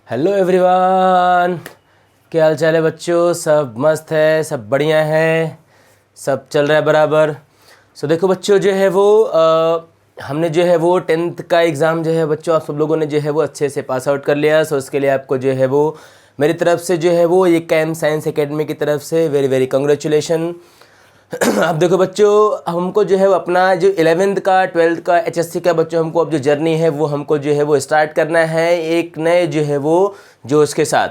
Hello everyone, क्या हाल चाल है बच्चों। सब मस्त है, सब बढ़िया है, सब चल रहा है बराबर। सो देखो बच्चों, जो है वो हमने जो है वो 10th का एग्ज़ाम जो है बच्चों आप सब लोगों ने जो है वो अच्छे से पास आउट कर लिया। सो उसके लिए आपको जो है वो मेरी तरफ से जो है वो ये कैम साइंस एकेडमी की तरफ से वेरी वेरी कॉन्ग्रेचुलेशन। अब देखो बच्चों, हमको जो है वो अपना जो 11th का 12th का HSC का बच्चों हमको अब जो जर्नी है वो हमको जो है वो स्टार्ट करना है एक नए जो है वो जोश के साथ।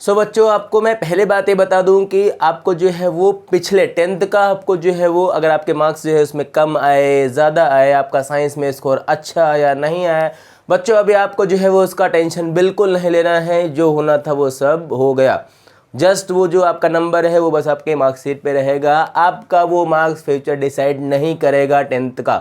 सो बच्चों, आपको मैं पहले बात ये बता दूं कि आपको जो है वो पिछले 10th का आपको जो है वो अगर आपके मार्क्स जो है उसमें कम आए, ज़्यादा आए, आपका साइंस में स्कोर अच्छा आया नहीं आया बच्चों, अभी आपको जो है वो उसका टेंशन बिल्कुल नहीं लेना है। जो होना था वो सब हो गया। जस्ट वो जो आपका नंबर है वो बस आपके मार्कशीट पे रहेगा। आपका वो मार्क्स फ्यूचर डिसाइड नहीं करेगा 10th का।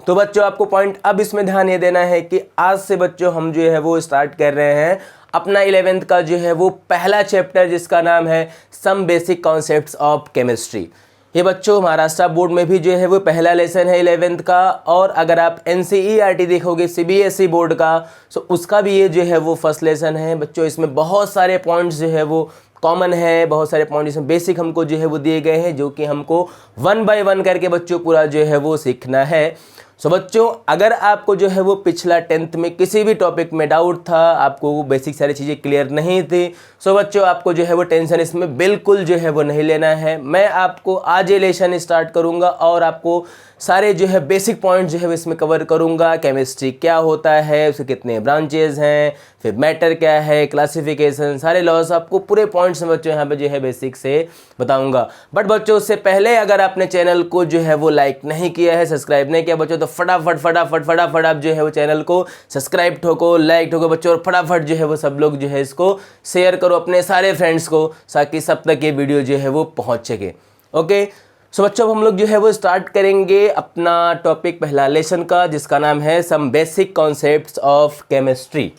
तो बच्चों, आपको पॉइंट अब इसमें ध्यान ये देना है कि आज से बच्चों हम जो है वो स्टार्ट कर रहे हैं अपना 11th का जो है वो पहला चैप्टर, जिसका नाम है some basic concepts of chemistry. ये बच्चों महाराष्ट्र बोर्ड में भी जो है वो पहला लेसन है 11th का, और अगर आप NCERT देखोगे CBSE बोर्ड का, तो उसका भी ये जो है वो फर्स्ट लेसन है बच्चों। इसमें बहुत सारे पॉइंट्स जो है वो कॉमन है, बहुत सारे पॉइंट इसमें बेसिक हमको जो है वो दिए गए हैं, जो कि हमको 1 बाय 1 करके बच्चों पूरा जो है वो सीखना है। सो बच्चों, अगर आपको जो है वो पिछला 10th में किसी भी टॉपिक में डाउट था, आपको वो बेसिक सारी चीज़ें क्लियर नहीं थी, सो बच्चों आपको जो है वो टेंशन इसमें बिल्कुल जो है वो नहीं लेना है। मैं आपको आज ये लेसन स्टार्ट करूंगा और आपको सारे जो है बेसिक पॉइंट जो है वो इसमें कवर करूंगा। केमिस्ट्री क्या होता है, उसके कितने ब्रांचेज हैं, फिर मैटर क्या है, क्लासिफिकेशन, सारे लॉस, आपको पूरे पॉइंट्स में बच्चों यहाँ पे जो है बेसिक से बताऊंगा। बट बच्चों, उससे पहले अगर आपने चैनल को जो है वो लाइक नहीं किया है, सब्सक्राइब नहीं किया बच्चों, तो फटाफट फटाफट फटाफट आप जो है वो चैनल को सब्सक्राइब ठोको, लाइक ठोको बच्चों, और फटाफट जो है वो सब लोग जो है इसको शेयर करो अपने सारे फ्रेंड्स को, ताकि सब तक ये वीडियो जो है वो पहुँच सके। ओके, सो बच्चों, अब हम लोग जो है वो स्टार्ट करेंगे अपना टॉपिक पहला लेसन का, जिसका नाम है some basic concepts of chemistry.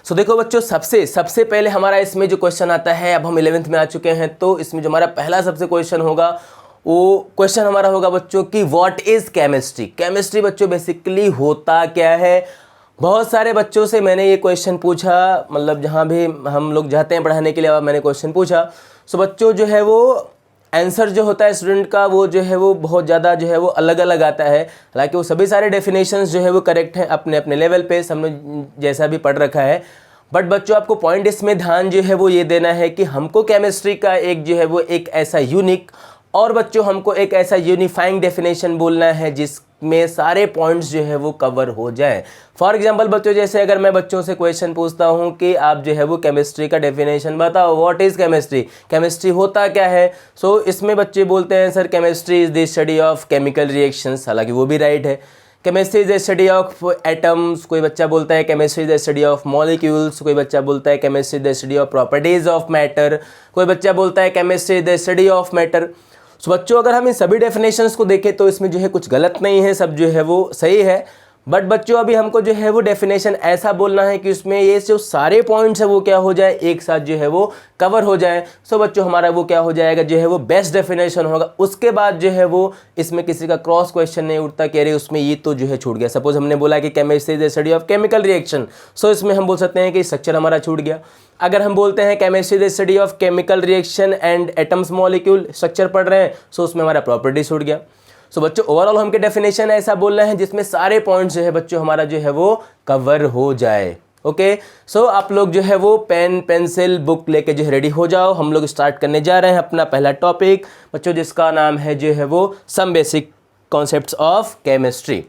So देखो बच्चों, सबसे पहले हमारा इसमें जो क्वेश्चन आता है, अब हम 11th में आ चुके हैं, तो इसमें जो हमारा पहला सबसे क्वेश्चन होगा वो क्वेश्चन हमारा होगा बच्चों कि व्हाट इज केमिस्ट्री। केमिस्ट्री बच्चों बेसिकली होता क्या है। बहुत सारे बच्चों से मैंने ये क्वेश्चन पूछा, मतलब जहाँ भी हम लोग जाते हैं पढ़ाने के लिए मैंने क्वेश्चन पूछा। सो बच्चों, जो है वो आंसर जो होता है स्टूडेंट का वो जो है वो बहुत ज़्यादा जो है वो अलग अलग आता है। हालांकि वो सभी सारे डेफिनेशंस जो है वो करेक्ट हैं अपने अपने लेवल पे, हमने जैसा भी पढ़ रखा है। बट बच्चों, आपको पॉइंट इसमें ध्यान जो है वो ये देना है कि हमको केमिस्ट्री का एक जो है वो एक ऐसा यूनिक, और बच्चों हमको एक ऐसा यूनिफाइंग डेफिनेशन बोलना है जिसमें सारे पॉइंट्स जो है वो कवर हो जाए। फॉर एग्जांपल बच्चों, जैसे अगर मैं बच्चों से क्वेश्चन पूछता हूं कि आप जो है वो केमिस्ट्री का डेफिनेशन बताओ, व्हाट इज केमिस्ट्री, केमिस्ट्री होता क्या है। सो इसमें बच्चे बोलते हैं sir chemistry is the study of chemical reactions, हालांकि वो भी राइट है। Chemistry is the study of atoms, कोई बच्चा बोलता है chemistry is the study of molecules, कोई बच्चा बोलता है chemistry is the study of properties of matter, कोई बच्चा बोलता है chemistry is the study of matter. So बच्चों, अगर हम इन सभी डेफिनेशंस को देखें तो इसमें जो है कुछ गलत नहीं है, सब जो है वो सही है। बट बच्चों, अभी हमको जो है वो डेफिनेशन ऐसा बोलना है कि उसमें ये जो सारे पॉइंट्स है वो क्या हो जाए, एक साथ जो है वो कवर हो जाए। सो बच्चों, हमारा वो क्या हो जाएगा, जो है वो बेस्ट डेफिनेशन होगा। उसके बाद जो है वो इसमें किसी का क्रॉस क्वेश्चन नहीं उठता कि अरे उसमें ये तो जो है छूट गया। सपोज हमने बोला कि chemistry is the study of chemical reaction, so इसमें हम बोल सकते हैं कि स्ट्रक्चर हमारा छूट गया। अगर हम बोलते हैं chemistry is the study of chemical reaction and atoms molecule, structure पढ़ रहे हैं, सो उसमें हमारा प्रॉपर्टी छूट गया। सो बच्चों, ओवरऑल हमके डेफिनेशन ऐसा बोलना है जिसमें सारे पॉइंट्स जो है बच्चों हमारा जो है वो कवर हो जाए। ओके, सो आप लोग जो है वो पेन पेंसिल बुक लेके जो है रेडी हो जाओ। हम लोग स्टार्ट करने जा रहे हैं अपना पहला टॉपिक बच्चों, जिसका नाम है जो है वो some basic concepts of chemistry.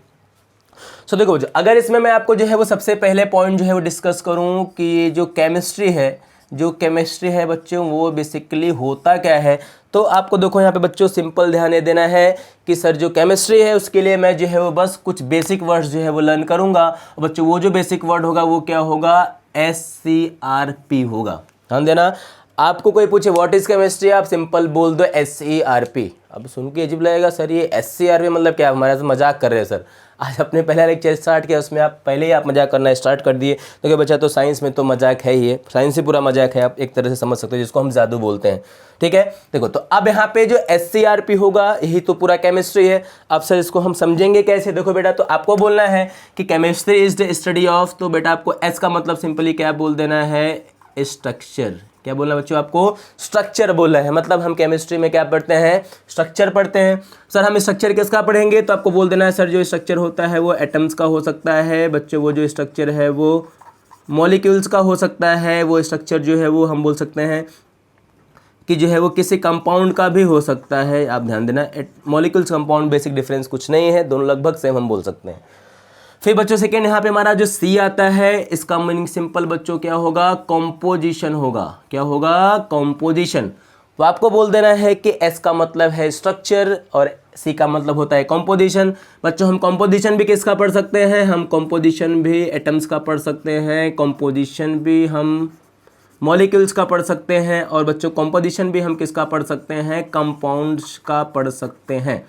So देखो बच्चों, अगर इसमें मैं आपको जो है वो सबसे पहले पॉइंट जो है वो डिस्कस करूं कि जो केमिस्ट्री है बच्चों वो बेसिकली होता क्या है, तो आपको देखो यहाँ पे बच्चों सिंपल ध्यान ये देना है कि सर जो केमिस्ट्री है उसके लिए मैं जो है वो बस कुछ बेसिक वर्ड्स जो है वो लर्न करूँगा। बच्चों, वो जो बेसिक वर्ड होगा वो क्या होगा, SCRP होगा। ध्यान देना, आपको कोई पूछे व्हाट इज केमिस्ट्री, आप सिंपल बोल दो SERP। अब सुन के अजीब लगेगा सर ये SCRP मतलब क्या, हमारे साथ मजाक कर रहे हैं सर। आज अपने पहला लेक्चर स्टार्ट किया, उसमें आप पहले ही आप मजाक करना स्टार्ट कर दिए। तो क्या बच्चा, तो साइंस में तो मजाक है ही है, साइंस से पूरा मजाक है, आप एक तरह से समझ सकते हो, जिसको हम जादू बोलते हैं। ठीक है, देखो तो अब यहाँ पे जो SCRP होगा यही तो पूरा केमिस्ट्री है। अब सर इसको हम समझेंगे कैसे, देखो बेटा, तो आपको बोलना है कि chemistry is the study of, तो बेटा आपको S का मतलब सिंपली क्या बोल देना है, स्ट्रक्चर। क्या बोलना बच्चों, आपको स्ट्रक्चर बोलना है। मतलब हम केमिस्ट्री में क्या पढ़ते हैं, स्ट्रक्चर पढ़ते हैं। सर हम स्ट्रक्चर किसका पढ़ेंगे, तो आपको बोल देना है सर जो स्ट्रक्चर होता है वो एटम्स का हो सकता है बच्चों, वो जो स्ट्रक्चर है वो मॉलिक्यूल्स का हो सकता है, वो स्ट्रक्चर जो है वो हम बोल सकते हैं कि जो है वो किसी कंपाउंड का भी हो सकता है। आप ध्यान देना, मॉलिक्यूल्स कंपाउंड बेसिक डिफरेंस कुछ नहीं है, दोनों लगभग सेम हम बोल सकते हैं। फिर बच्चों सेकेंड यहाँ पे हमारा जो C आता है, इसका मीनिंग सिंपल बच्चों क्या होगा, कॉम्पोजिशन होगा। क्या होगा, कॉम्पोजिशन। तो आपको बोल देना है कि S का मतलब है स्ट्रक्चर और C का मतलब होता है कॉम्पोजिशन। बच्चों हम कॉम्पोजिशन भी किसका पढ़ सकते हैं, हम कॉम्पोजिशन भी एटम्स का पढ़ सकते हैं, कॉम्पोजिशन भी हम मॉलिक्यूल्स का पढ़ सकते हैं, और बच्चों कॉम्पोजिशन भी हम किसका पढ़ सकते हैं, कंपाउंड्स का पढ़ सकते हैं।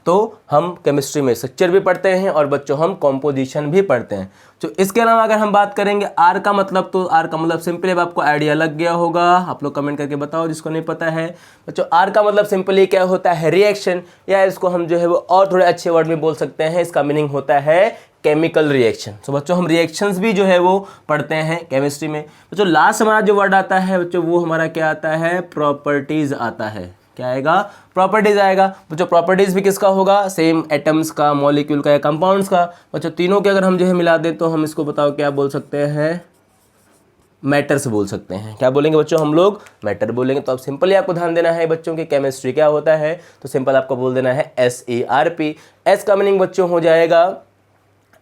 तो हम केमिस्ट्री में स्ट्रक्चर भी पढ़ते हैं और बच्चों हम कॉम्पोजिशन भी पढ़ते हैं। तो इसके अलावा अगर हम बात करेंगे R का मतलब, तो R का मतलब सिंपली अब आपको आइडिया लग गया होगा, आप लोग कमेंट करके बताओ जिसको नहीं पता है। बच्चों R का मतलब सिंपली क्या होता है, रिएक्शन, या इसको हम जो है वो और थोड़े अच्छे वर्ड में बोल सकते हैं, इसका मीनिंग होता है केमिकल रिएक्शन। तो बच्चों हम रिएक्शंस भी जो है वो पढ़ते हैं केमिस्ट्री में। बच्चों लास्ट हमारा जो वर्ड आता है बच्चों, वो हमारा क्या आता है, प्रॉपर्टीज आता है। क्या आएगा, प्रॉपर्टीज आएगा। बच्चों प्रॉपर्टीज भी किसका होगा, सेम एटम्स का, मॉलिक्यूल का या कंपाउंड्स का। बच्चों तीनों के अगर हम जो है मिला दें तो हम इसको बताओ क्या बोल सकते हैं, मैटर्स बोल सकते हैं। क्या बोलेंगे बच्चों, हम लोग मैटर बोलेंगे। तो अब सिंपली आपको ध्यान देना है बच्चों की केमिस्ट्री क्या होता है, तो सिंपल आपको बोल देना है SERP। S का मीनिंग बच्चों हो जाएगा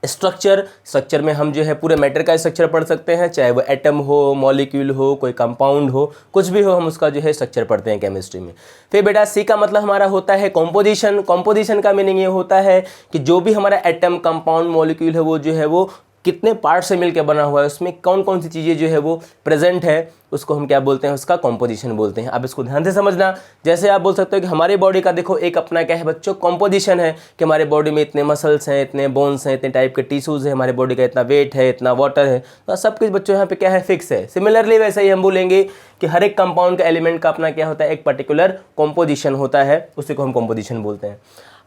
स्ट्रक्चर। स्ट्रक्चर में हम जो है पूरे मैटर का स्ट्रक्चर पढ़ सकते हैं, चाहे वो एटम हो, मॉलिक्यूल हो, कोई कंपाउंड हो, कुछ भी हो, हम उसका जो है स्ट्रक्चर पढ़ते हैं केमिस्ट्री में। फिर बेटा C का मतलब हमारा होता है कॉम्पोजिशन। कॉम्पोजिशन का मीनिंग ये होता है कि जो भी हमारा एटम, कंपाउंड, मॉलिक्यूल है वो जो है वो कितने पार्ट से मिलकर बना हुआ है, उसमें कौन कौन सी चीज़ें जो है वो प्रेजेंट है, उसको हम क्या बोलते हैं, उसका कॉम्पोजिशन बोलते हैं। अब इसको ध्यान से समझना। जैसे आप बोल सकते हो कि हमारी बॉडी का देखो एक अपना क्या है बच्चों, कॉम्पोजिशन है, कि हमारे बॉडी में इतने मसल्स हैं, इतने बोन्स हैं, इतने टाइप के टिश्यूज़ है, हमारे बॉडी का इतना वेट है, इतना वाटर है, तो सब कुछ बच्चों यहाँ पे क्या है, फिक्स है। सिमिलरली वैसे ही हम बोलेंगे कि हर एक कंपाउंड का एलिमेंट का अपना क्या होता है, एक पर्टिकुलर कॉम्पोजिशन होता है, उसी को हम कॉम्पोजिशन बोलते हैं।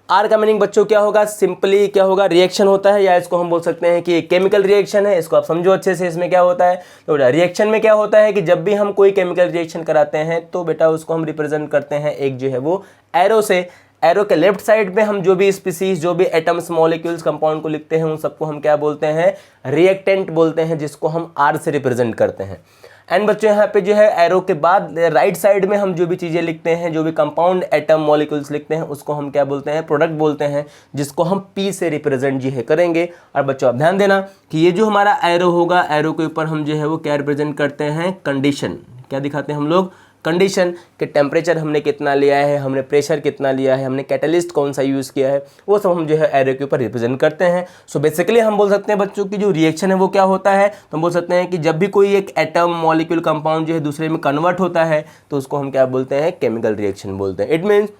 R का मीनिंग बच्चों क्या होगा, सिंपली क्या होगा, रिएक्शन होता है, या इसको हम बोल सकते हैं कि केमिकल रिएक्शन है। इसको आप समझो अच्छे से, इसमें क्या होता है, तो रिएक्शन में क्या होता है कि जब भी हम कोई केमिकल रिएक्शन कराते हैं तो बेटा उसको हम रिप्रेजेंट करते हैं एक जो है वो एरो से। एरो के लेफ्ट साइड में हम जो भी स्पीसीज, जो भी एटम्स, मॉलिक्यूल्स, कंपाउंड को लिखते हैं उन सबको हम क्या बोलते हैं, रिएक्टेंट बोलते हैं, जिसको हम R से रिप्रेजेंट करते हैं। एंड बच्चों यहाँ पे जो है एरो के बाद राइट साइड में हम जो भी चीज़ें लिखते हैं, जो भी कंपाउंड, एटम, मॉलिक्यूल्स लिखते हैं, उसको हम क्या बोलते हैं, प्रोडक्ट बोलते हैं, जिसको हम P से रिप्रेजेंट जो है करेंगे। और बच्चों आप ध्यान देना कि ये जो हमारा एरो होगा, एरो के ऊपर हम जो है वो क्या रिप्रेजेंट करते हैं, कंडीशन। क्या दिखाते हैं हम लोग, कंडीशन, कि टेम्परेचर हमने कितना लिया है, हमने प्रेशर कितना लिया है, हमने कैटलिस्ट कौन सा यूज़ किया है, वो सब हम जो है एरो के ऊपर रिप्रेजेंट करते हैं। सो बेसिकली हम बोल सकते हैं बच्चों की जो रिएक्शन है वो क्या होता है, तो हम बोल सकते हैं कि जब भी कोई एक एटम, मॉलिक्यूल, कंपाउंड जो है दूसरे में कन्वर्ट होता है तो उसको हम क्या बोलते हैं, केमिकल रिएक्शन बोलते हैं। It means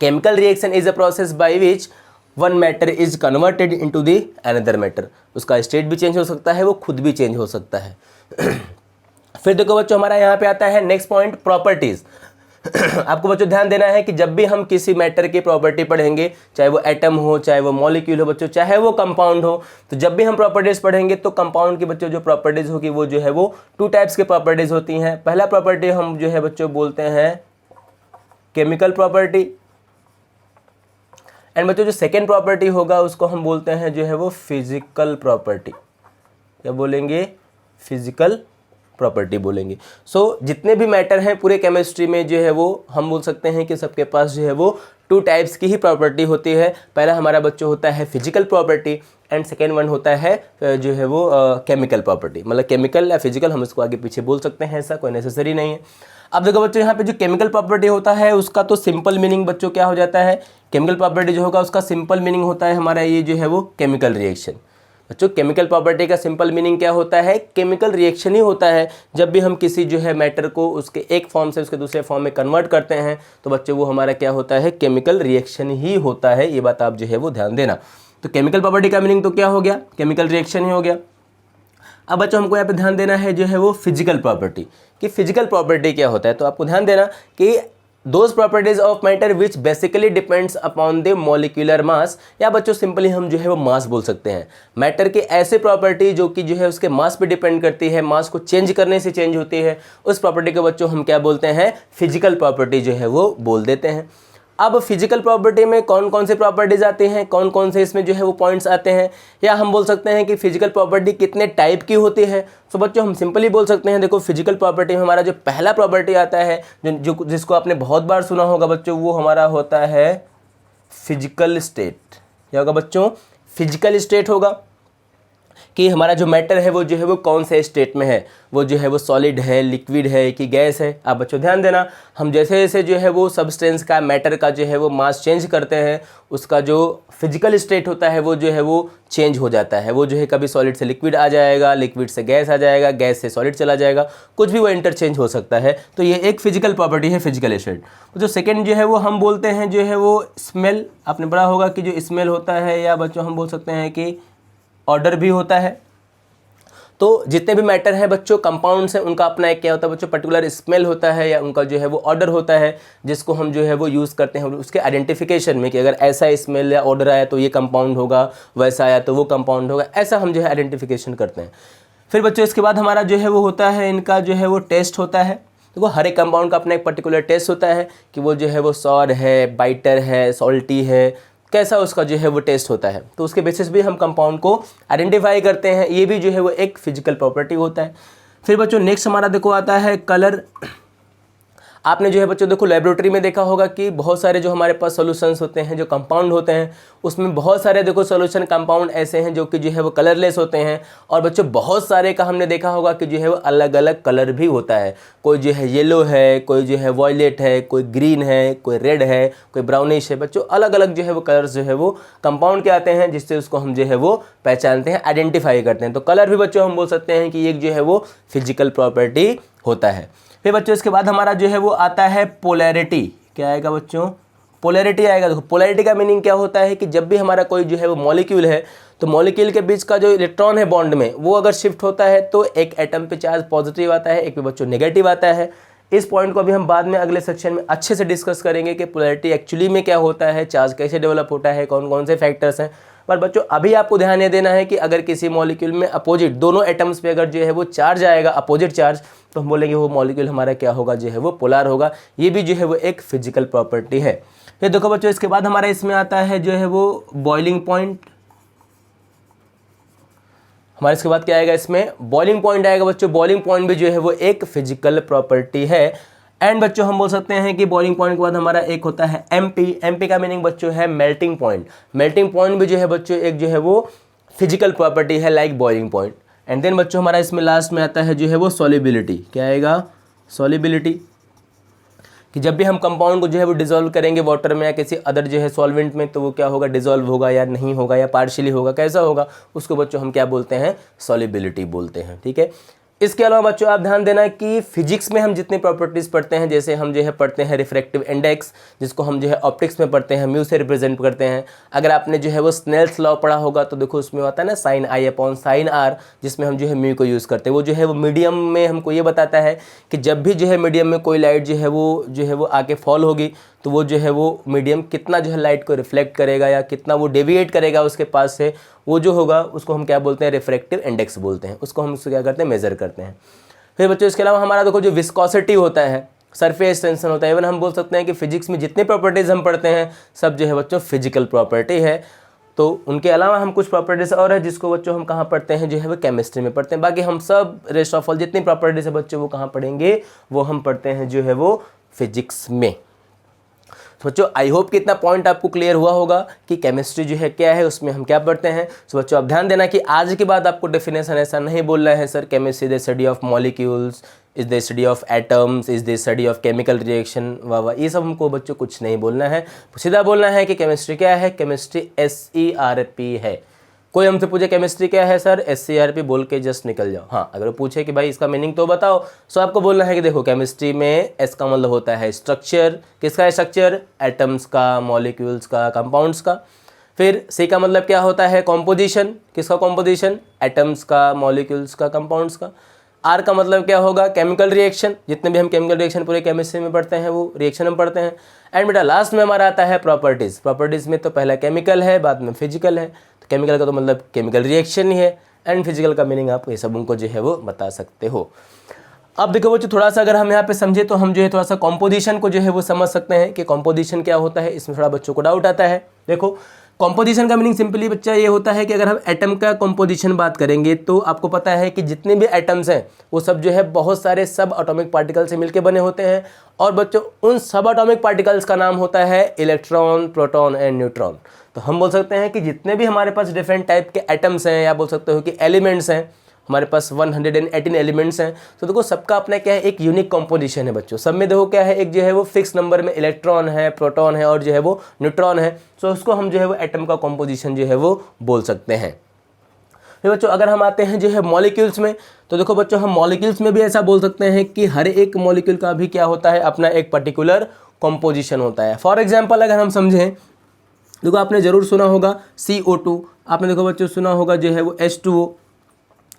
chemical reaction is a process by which one matter is converted into the another matter. उसका स्टेट भी चेंज हो सकता है, वो खुद भी चेंज हो सकता है। फिर देखो बच्चों हमारा यहाँ पे आता है नेक्स्ट पॉइंट, प्रॉपर्टीज। आपको बच्चों ध्यान देना है कि जब भी हम किसी मैटर की प्रॉपर्टी पढ़ेंगे, चाहे वो एटम हो, चाहे वो मॉलिक्यूल हो बच्चों, चाहे वो कंपाउंड हो, तो जब भी हम प्रॉपर्टीज पढ़ेंगे तो कंपाउंड की बच्चों जो प्रॉपर्टीज होगी वो जो है वो 2 टाइप्स की प्रॉपर्टीज होती हैं। पहला प्रॉपर्टी हम जो है बच्चों बोलते हैं केमिकल प्रॉपर्टी, एंड बच्चों जो सेकेंड प्रॉपर्टी होगा उसको हम बोलते हैं जो है वो फिजिकल प्रॉपर्टी। क्या बोलेंगे, फिजिकल प्रॉपर्टी बोलेंगे। सो जितने भी मैटर हैं पूरे केमिस्ट्री में जो है वो हम बोल सकते हैं कि सबके पास जो है वो 2 टाइप्स की ही प्रॉपर्टी होती है। पहला हमारा बच्चों होता है physical property, and second one होता है जो है वो केमिकल प्रॉपर्टी। मतलब केमिकल या फिजिकल हम इसको आगे पीछे बोल सकते हैं, ऐसा कोई नेसेसरी नहीं है। अब देखो बच्चों यहाँ पे जो केमिकल प्रॉपर्टी होता है उसका तो सिंपल मीनिंग बच्चों क्या हो जाता है, केमिकल प्रॉपर्टी जो होगा उसका सिंपल मीनिंग होता है हमारा ये जो है वो केमिकल रिएक्शन। बच्चों केमिकल प्रॉपर्टी का सिंपल मीनिंग क्या होता है, केमिकल रिएक्शन ही होता है। जब भी हम किसी जो है मैटर को उसके एक फॉर्म से उसके दूसरे फॉर्म में कन्वर्ट करते हैं तो बच्चों वो हमारा क्या होता है, केमिकल रिएक्शन ही होता है। ये बात आप जो है वो ध्यान देना। तो केमिकल प्रॉपर्टी का मीनिंग तो क्या हो गया, केमिकल रिएक्शन ही हो गया। अब बच्चों हमको यहाँ पे ध्यान देना है जो है वो फिजिकल प्रॉपर्टी, कि फिजिकल प्रॉपर्टी क्या होता है। तो आपको ध्यान देना कि those properties of matter which basically depends upon the molecular mass, या बच्चों सिंपली हम जो है वो मास बोल सकते हैं। मैटर की ऐसे प्रॉपर्टी जो कि जो है उसके मास पे डिपेंड करती है, मास को चेंज करने से चेंज होती है, उस प्रॉपर्टी को बच्चों हम क्या बोलते हैं, फिजिकल प्रॉपर्टी जो है वो बोल देते हैं। अब फिजिकल प्रॉपर्टी में कौन कौन से प्रॉपर्टीज आते हैं, कौन कौन से इसमें जो है वो पॉइंट्स आते हैं, या हम बोल सकते हैं कि फिजिकल प्रॉपर्टी कितने टाइप की होती है। तो बच्चों हम सिंपली बोल सकते हैं, देखो फिजिकल प्रॉपर्टी में हमारा जो पहला प्रॉपर्टी आता है जो जिसको आपने बहुत बार सुना होगा बच्चों, वो हमारा होता है फिजिकल स्टेट। क्या होगा बच्चों, फिजिकल स्टेट होगा कि हमारा जो मैटर है वो जो है वो कौन से स्टेट में है, वो जो है वो सॉलिड है, लिक्विड है कि गैस है। आप बच्चों ध्यान देना, हम जैसे जैसे जो है वो सब्सटेंस का, मैटर का जो है वो मास चेंज करते हैं, उसका जो फिजिकल स्टेट होता है वो जो है वो चेंज हो जाता है। वो जो है कभी सॉलिड से लिक्विड आ जाएगा, लिक्विड से गैस आ जाएगा, गैस से सॉलिड चला जाएगा, कुछ भी वो इंटरचेंज हो सकता है। तो ये एक फिजिकल प्रॉपर्टी है, फिजिकल स्टेट। जो सेकेंड जो है वो हम बोलते हैं जो है वो स्मेल। आपने पढ़ा होगा कि जो स्मेल होता है, या बच्चों हम बोल सकते हैं कि ऑर्डर भी होता है। तो जितने भी मैटर है बच्चों, कंपाउंड्स हैं, उनका अपना एक क्या होता है बच्चों, पर्टिकुलर स्मेल होता है, या उनका जो है वो ऑर्डर होता है, जिसको हम जो है वो यूज़ करते हैं उसके आइडेंटिफिकेशन में, कि अगर ऐसा स्मेल या ऑर्डर आया तो ये कंपाउंड होगा, वैसा आया तो वो कंपाउंड होगा, ऐसा हम जो है आइडेंटिफिकेशन करते हैं। फिर बच्चों इसके बाद हमारा जो है वो होता है, इनका जो है वो टेस्ट होता है। देखो हर एक कंपाउंड का अपना एक पर्टिकुलर टेस्ट होता है कि वो जो है वो सॉर है, बाइटर है, सॉल्टी है, कैसा उसका जो है वो टेस्ट होता है। तो उसके बेसिस भी हम कंपाउंड को आइडेंटिफाई करते हैं। ये भी जो है वो एक फिजिकल प्रॉपर्टी होता है। फिर बच्चों नेक्स्ट हमारा देखो आता है कलर। आपने जो है बच्चों देखो लेबोरेटरी में देखा होगा कि बहुत सारे जो हमारे पास सॉल्यूशंस होते हैं, जो कंपाउंड होते हैं, उसमें बहुत सारे देखो सॉल्यूशन कंपाउंड ऐसे हैं जो कि जो है वो कलरलेस होते हैं। और बच्चों बहुत सारे का हमने देखा होगा कि जो है वो अलग अलग कलर भी होता है। कोई जो है येलो है, कोई जो है वॉयलेट है, कोई ग्रीन है, कोई रेड है, कोई ब्राउनिश है। बच्चों अलग अलग जो है वो कलर्स जो है वो कंपाउंड के आते हैं, जिससे उसको हम जो है वो पहचानते हैं, आइडेंटिफाई करते हैं। तो कलर भी बच्चों हम बोल सकते हैं कि एक जो है वो फिजिकल प्रॉपर्टी होता है। फिर बच्चों इसके बाद हमारा जो है वो आता है पोलैरिटी। क्या आएगा बच्चों, पोलैरिटी आएगा। देखो पोलैरिटी का मीनिंग क्या होता है कि जब भी हमारा कोई जो है वो मॉलिक्यूल है, तो मॉलिक्यूल के बीच का जो इलेक्ट्रॉन है बॉन्ड में, वो अगर शिफ्ट होता है तो एक एटम पे चार्ज पॉजिटिव आता है, एक पे बच्चों नेगेटिव आता है। इस पॉइंट को अभी हम बाद में अगले सेक्शन में अच्छे से डिस्कस करेंगे कि पोलैरिटी एक्चुअली में क्या होता है, चार्ज कैसे डेवलप होता है, कौन कौन से फैक्टर्स हैं। पर बच्चों अभी आपको ध्यान ये देना है कि अगर किसी मॉलिक्यूल में अपोजिट दोनों एटम्स पे अगर जो है वो चार्ज आएगा, अपोजिट चार्ज, तो हम बोलेंगे वो मॉलिक्यूल हमारा क्या होगा, जो है वो पोलर होगा। ये भी जो है वो एक फिजिकल प्रॉपर्टी है। फिर देखो बच्चों इसके बाद हमारा इसमें आता है जो है वो बॉइलिंग पॉइंट। हमारे इसके बाद क्या आएगा, इसमें बॉइलिंग पॉइंट आएगा। बच्चों बॉइलिंग पॉइंट भी जो है वो एक फिजिकल प्रॉपर्टी है। एंड बच्चों हम बोल सकते हैं कि बॉइलिंग पॉइंट के बाद हमारा एक होता है एमपी। एमपी का मीनिंग बच्चों है मेल्टिंग पॉइंट। मेल्टिंग पॉइंट भी जो है बच्चों एक जो है वो फिजिकल प्रॉपर्टी है, like boiling point. And then बच्चों हमारा इसमें लास्ट में आता है जो है वो सॉल्युबिलिटी। क्या आएगा, सॉल्युबिलिटी, कि जब भी हम कंपाउंड को जो है वो डिसॉल्व करेंगे वाटर में या किसी अदर जो है सॉल्वेंट में, तो वो क्या होगा, डिसॉल्व होगा या नहीं होगा, या पार्शियली होगा, कैसा होगा, उसको बच्चों हम क्या बोलते हैं, सॉल्युबिलिटी बोलते हैं। ठीक है। इसके अलावा बच्चों आप ध्यान देना कि फिजिक्स में हम जितनी प्रॉपर्टीज़ पढ़ते हैं, जैसे हम जो है पढ़ते हैं रिफ्रैक्टिव इंडेक्स, जिसको हम जो है ऑप्टिक्स में पढ़ते हैं, म्यू से रिप्रेजेंट करते हैं। अगर आपने जो है वो स्नेल्स लॉ पढ़ा होगा तो देखो उसमें आता है ना sine i upon sine r, जिसमें हम जो है म्यू को यूज़ करते हैं। वो जो है वो मीडियम में हमको ये बताता है कि जब भी जो है मीडियम में कोई लाइट जो है वो आके फॉल होगी, तो वो जो है वो मीडियम कितना जो है लाइट को रिफ्लेक्ट करेगा या कितना वो डेविएट करेगा उसके पास से, वो जो होगा उसको हम क्या बोलते हैं, रिफ्रैक्टिव इंडेक्स बोलते हैं। उसको हम उसको क्या करते हैं, मेज़र करते हैं। फिर बच्चों इसके अलावा हमारा देखो जो विस्कोसिटी होता है, सरफेस टेंशन होता है, इवन हम बोल सकते हैं कि फिजिक्स में जितने प्रॉपर्टीज़ हम पढ़ते हैं सब जो है बच्चों फिजिकल प्रॉपर्टी है। तो उनके अलावा हम कुछ प्रॉपर्टीज़ और है जिसको बच्चों हम कहाँ पढ़ते हैं, जो है वो केमिस्ट्री में पढ़ते हैं। बाकी हम सब रेस्ट ऑफ ऑल जितनी प्रॉपर्टीज़ है बच्चों वो कहाँ पढ़ेंगे, वो हम पढ़ते हैं जो है वो फिजिक्स में। तो बच्चों आई होप कि इतना पॉइंट आपको क्लियर हुआ होगा कि केमिस्ट्री जो है क्या है, उसमें हम क्या पढ़ते हैं। तो बच्चों आप ध्यान देना कि आज के बाद आपको डेफिनेशन ऐसा नहीं बोलना है sir chemistry is the study of molecules, is the study of atoms, is the study of chemical reaction, वाह ये सब हमको बच्चों कुछ नहीं बोलना है। सीधा बोलना है कि केमिस्ट्री क्या है, केमिस्ट्री SERP है। कोई हमसे पूछे केमिस्ट्री क्या है सर, SCRP बोल के जस्ट निकल जाओ। हाँ, अगर वो पूछे कि भाई इसका मीनिंग तो बताओ, सो आपको बोलना है कि देखो केमिस्ट्री में S का मतलब होता है स्ट्रक्चर। किसका है स्ट्रक्चर? एटम्स का, मॉलिक्यूल्स का, कंपाउंड्स का। फिर C का मतलब क्या होता है? कॉम्पोजिशन। किसका कॉम्पोजिशन? एटम्स का, मॉलिक्यूल्स का, कंपाउंड्स का। R का मतलब क्या होगा? Chemical reaction. जितने भी हम केमिकल रिएक्शन पूरे केमिस्ट्री में पढ़ते हैं वो रिएक्शन हम पढ़ते हैं। एंड बेटा लास्ट में हमारा आता है प्रॉपर्टीज़। प्रॉपर्टीज़ में तो पहला केमिकल है, बाद में फिजिकल है। तो केमिकल का तो मतलब केमिकल रिएक्शन ही है, एंड फिजिकल का मीनिंग आप ये सब उनको जो है वो बता सकते हो। अब देखो बच्चों, थोड़ा सा अगर हम यहाँ पे समझे तो हम जो है थोड़ा सा कॉम्पोजिशन को जो है वो समझ सकते हैं कि कॉम्पोजिशन क्या होता है। इसमें थोड़ा बच्चों को डाउट आता है। देखो, कॉम्पोजिशन का मीनिंग सिंपली बच्चा ये होता है कि अगर हम एटम का कॉम्पोजिशन बात करेंगे तो आपको पता है कि जितने भी एटम्स हैं वो सब जो है बहुत सारे सब एटॉमिक पार्टिकल से मिलके बने होते हैं। और बच्चों उन सब एटॉमिक पार्टिकल्स का नाम होता है इलेक्ट्रॉन, प्रोटॉन एंड न्यूट्रॉन। तो हम बोल सकते हैं कि जितने भी हमारे पास डिफरेंट टाइप के एटम्स हैं, या बोल सकते हो कि एलिमेंट्स हैं, हमारे पास 118 एलिमेंट्स हैं। तो देखो सबका अपना क्या है, एक यूनिक कॉम्पोजिशन है बच्चों। सब में देखो क्या है, एक जो है वो फिक्स नंबर में इलेक्ट्रॉन है, प्रोटॉन है और जो है वो न्यूट्रॉन है। तो उसको हम जो है वो एटम का कॉम्पोजिशन जो है वो बोल सकते हैं। फिर बच्चों अगर हम आते हैं जो है मॉलिक्यूल्स में, तो देखो बच्चों हम मॉलिक्यूल्स में भी ऐसा बोल सकते हैं कि हर एक मॉलिक्यूल का भी क्या होता है, अपना एक पर्टिकुलर कॉम्पोजिशन होता है। फॉर एग्जाम्पल अगर हम समझें, देखो आपने ज़रूर सुना होगा CO2, आपने देखो बच्चों सुना होगा जो है वो H2O।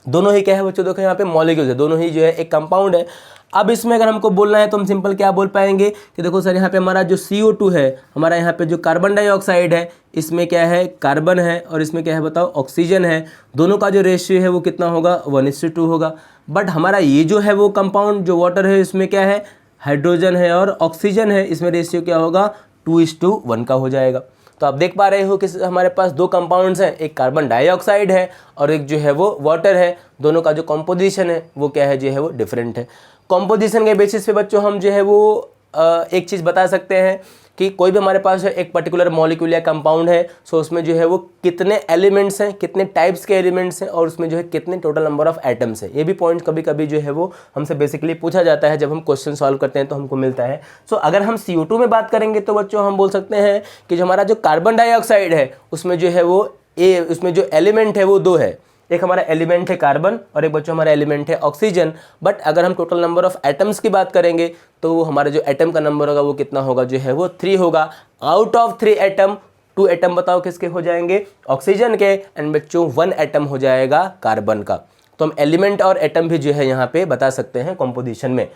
दोनों ही क्या है बच्चों, देखो यहाँ पे मॉलिक्यूल्स है, दोनों ही जो है एक कंपाउंड है। अब इसमें अगर हमको बोलना है तो हम सिंपल क्या बोल पाएंगे कि देखो सर यहाँ पे हमारा जो CO2 है, हमारा यहाँ पे जो कार्बन डाइऑक्साइड है, इसमें क्या है कार्बन है और इसमें क्या है बताओ ऑक्सीजन है। दोनों का जो रेशियो है वो कितना होगा, 1:2 होगा। बट हमारा ये जो है वो कंपाउंड जो वाटर है, इसमें क्या है हाइड्रोजन है और ऑक्सीजन है, इसमें रेशियो क्या होगा 2:1 का हो जाएगा। तो आप देख पा रहे हो कि हमारे पास दो कंपाउंड्स हैं, एक कार्बन डाइऑक्साइड है और एक जो है वो वाटर है। दोनों का जो कॉम्पोजिशन है वो क्या है जो है वो डिफरेंट है। कॉम्पोजिशन के बेसिस पे बच्चों हम जो है वो एक चीज़ बता सकते हैं कि कोई भी हमारे पास एक पर्टिकुलर मॉलिक्यूल या कंपाउंड है, सो उसमें जो है वो कितने एलिमेंट्स हैं, कितने टाइप्स के एलिमेंट्स हैं और उसमें जो है कितने टोटल नंबर ऑफ एटम्स हैं। ये भी पॉइंट कभी कभी जो है वो हमसे बेसिकली पूछा जाता है, जब हम क्वेश्चन सॉल्व करते हैं तो हमको मिलता है। सो अगर हम CO2 में बात करेंगे तो बच्चों हम बोल सकते हैं कि जो हमारा जो कार्बन डाइऑक्साइड है उसमें जो है वो उसमें जो एलिमेंट है वो दो है। एक हमारा एलिमेंट है कार्बन और एक बच्चों हमारा एलिमेंट है ऑक्सीजन। बट अगर हम टोटल नंबर ऑफ एटम्स की बात करेंगे तो हमारा जो एटम का नंबर होगा वो कितना होगा जो है वो 3 होगा। आउट ऑफ 3 एटम 2 एटम बताओ किसके हो जाएंगे, ऑक्सीजन के, एंड बच्चों 1 एटम हो जाएगा कार्बन का। तो हम एलिमेंट और एटम भी जो है यहाँ पे बता सकते हैं कॉम्पोजिशन में।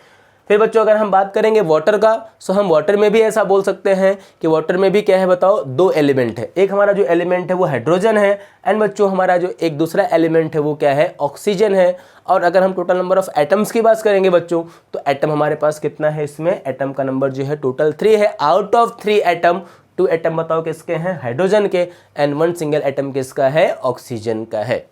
फिर बच्चों अगर हम बात करेंगे वाटर का, सो हम वाटर में भी ऐसा बोल सकते हैं कि वाटर में भी क्या है बताओ, 2 एलिमेंट है। एक हमारा जो एलिमेंट है वो हाइड्रोजन है एंड बच्चों हमारा जो एक दूसरा एलिमेंट है वो क्या है, ऑक्सीजन है। और अगर हम टोटल नंबर ऑफ एटम्स की बात करेंगे बच्चों, तो एटम हमारे पास कितना है, इसमें एटम का नंबर जो है टोटल 3 है। आउट ऑफ 3 एटम 2 एटम बताओ किसके हैं, हाइड्रोजन के, एंड 1 सिंगल एटम किसका है, ऑक्सीजन का है।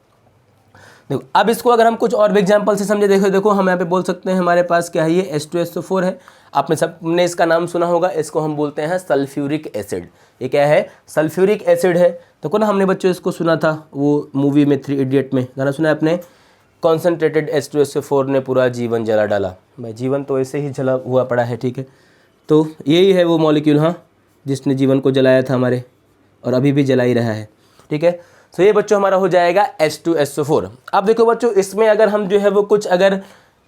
देखो अब इसको अगर हम कुछ और भी एग्जांपल से समझे, देखो हम यहाँ पे बोल सकते हैं हमारे पास क्या है, ये H2SO4 है। आपने सबने इसका नाम सुना होगा, इसको हम बोलते हैं सल्फ्यूरिक एसिड। ये क्या है, सल्फ्यूरिक एसिड है। देखो ना हमने बच्चों इसको सुना था वो मूवी में 3 इडियट में, गाना सुना है आपने, कॉन्सेंट्रेटेड H2SO4 ने पूरा जीवन जला डाला। भाई जीवन तो ऐसे ही जला हुआ पड़ा है, ठीक है। तो यही है वो मॉलिक्यूल, हाँ, जिसने जीवन को जलाया था हमारे, और अभी भी जला ही रहा है, ठीक है। तो ये बच्चों हमारा हो जाएगा H2SO4। अब देखो बच्चों इसमें अगर हम जो है वो कुछ अगर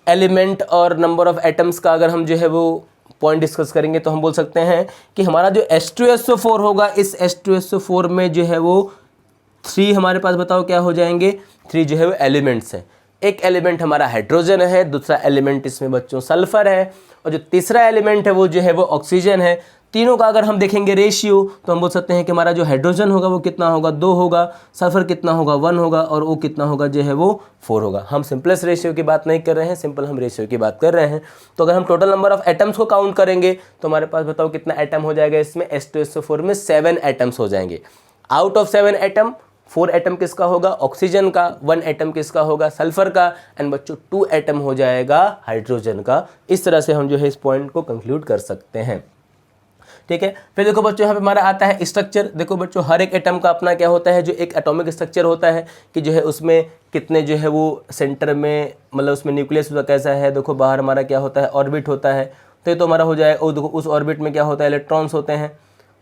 एलिमेंट और नंबर ऑफ एटम्स का अगर हम जो है वो पॉइंट डिस्कस करेंगे तो हम बोल सकते हैं कि हमारा जो H2SO4 होगा, इस H2SO4 में जो है वो 3 हमारे पास बताओ क्या हो जाएंगे, 3 जो है वो एलिमेंट्स हैं। एक एलिमेंट हमारा हाइड्रोजन है, दूसरा एलिमेंट इसमें बच्चों सल्फर है, और जो तीसरा एलिमेंट है वो जो है वो ऑक्सीजन है। तीनों का अगर हम देखेंगे रेशियो तो हम बोल सकते हैं कि हमारा जो हाइड्रोजन होगा वो कितना होगा, 2 होगा, सल्फर कितना होगा, 1 होगा, और वो कितना होगा जो है वो 4 होगा। हम सिंपलेस्ट रेशियो की बात नहीं कर रहे हैं, सिंपल हम रेशियो की बात कर रहे हैं। तो अगर हम टोटल नंबर ऑफ एटम्स को काउंट करेंगे तो हमारे पास बताओ कितना एटम हो जाएगा, इसमें H2SO4 में 7 एटम्स हो जाएंगे। आउट ऑफ 7 एटम 4 एटम किसका होगा, ऑक्सीजन का, 1 एटम किसका होगा, सल्फर का, एंड बच्चों 2 एटम हो जाएगा हाइड्रोजन का। इस तरह से हम जो है इस पॉइंट को कंक्लूड कर सकते हैं, ठीक है। फिर देखो बच्चों यहाँ पे हमारा आता है स्ट्रक्चर। देखो बच्चों हर एक एटम का अपना क्या होता है, जो एक एटॉमिक स्ट्रक्चर होता है कि जो है उसमें कितने जो है वो सेंटर में, मतलब उसमें न्यूक्लियस कैसा है। देखो बाहर हमारा क्या होता है, ऑर्बिट होता है। तो ये तो हमारा हो जाए, और देखो उस ऑर्बिट में क्या होता है, इलेक्ट्रॉन्स होते हैं।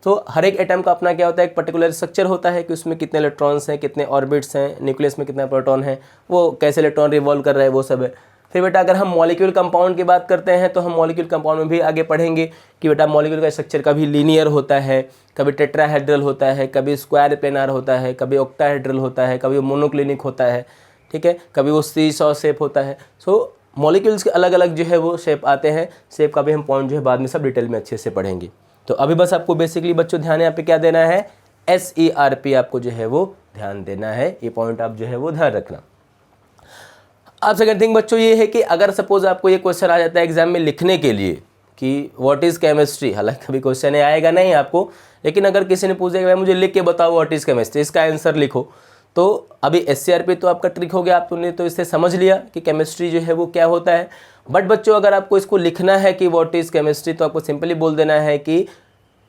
तो हर एक एटम का अपना क्या होता है, एक पर्टिकुलर स्ट्रक्चर होता है कि उसमें कितने इलेक्ट्रॉन्स हैं, कितने ऑर्बिट्स हैं, न्यूक्लियस में कितना प्रोटॉन है, वो कैसे इलेक्ट्रॉन रिवॉल्व कर रहा है, वो सब है। फिर बेटा अगर हम मॉलिक्यूल कंपाउंड की बात करते हैं तो हम मॉलिक्यूल कंपाउंड में भी आगे पढ़ेंगे कि बेटा मॉलिक्यूल का स्ट्रक्चर कभी लीनियर होता है, कभी टेट्राहेड्रल होता है, कभी स्क्वायर प्लेनार होता है, कभी ऑक्टाहेड्रल होता है, कभी मोनोक्लिनिक होता है, ठीक है, कभी वो सीसॉ शेप होता है। सो मॉलिक्यूल्स के अलग अलग जो है वो शेप आते हैं, शेप का भी हम पॉइंट जो है बाद में सब डिटेल में अच्छे से पढ़ेंगे। तो अभी बस आपको बेसिकली बच्चों ध्यान यहाँ पे क्या देना है, SERP आपको जो है वो ध्यान देना है, ये पॉइंट आप जो है वो ध्यान रखना। अब सेकंड थिंग बच्चों ये है कि अगर सपोज आपको ये क्वेश्चन आ जाता है एग्जाम में लिखने के लिए कि व्हाट इज़ केमिस्ट्री, हालांकि कभी क्वेश्चन आएगा नहीं आपको, लेकिन अगर किसी ने पूछा कि भाई मुझे लिख के बताओ व्हाट इज़ केमिस्ट्री, इसका आंसर लिखो, तो अभी SCRP तो आपका ट्रिक हो गया, आपने तो इससे समझ लिया कि केमिस्ट्री जो है वो क्या होता है। बट बच्चों अगर आपको इसको लिखना है कि व्हाट इज़ केमिस्ट्री, तो आपको सिंपली बोल देना है कि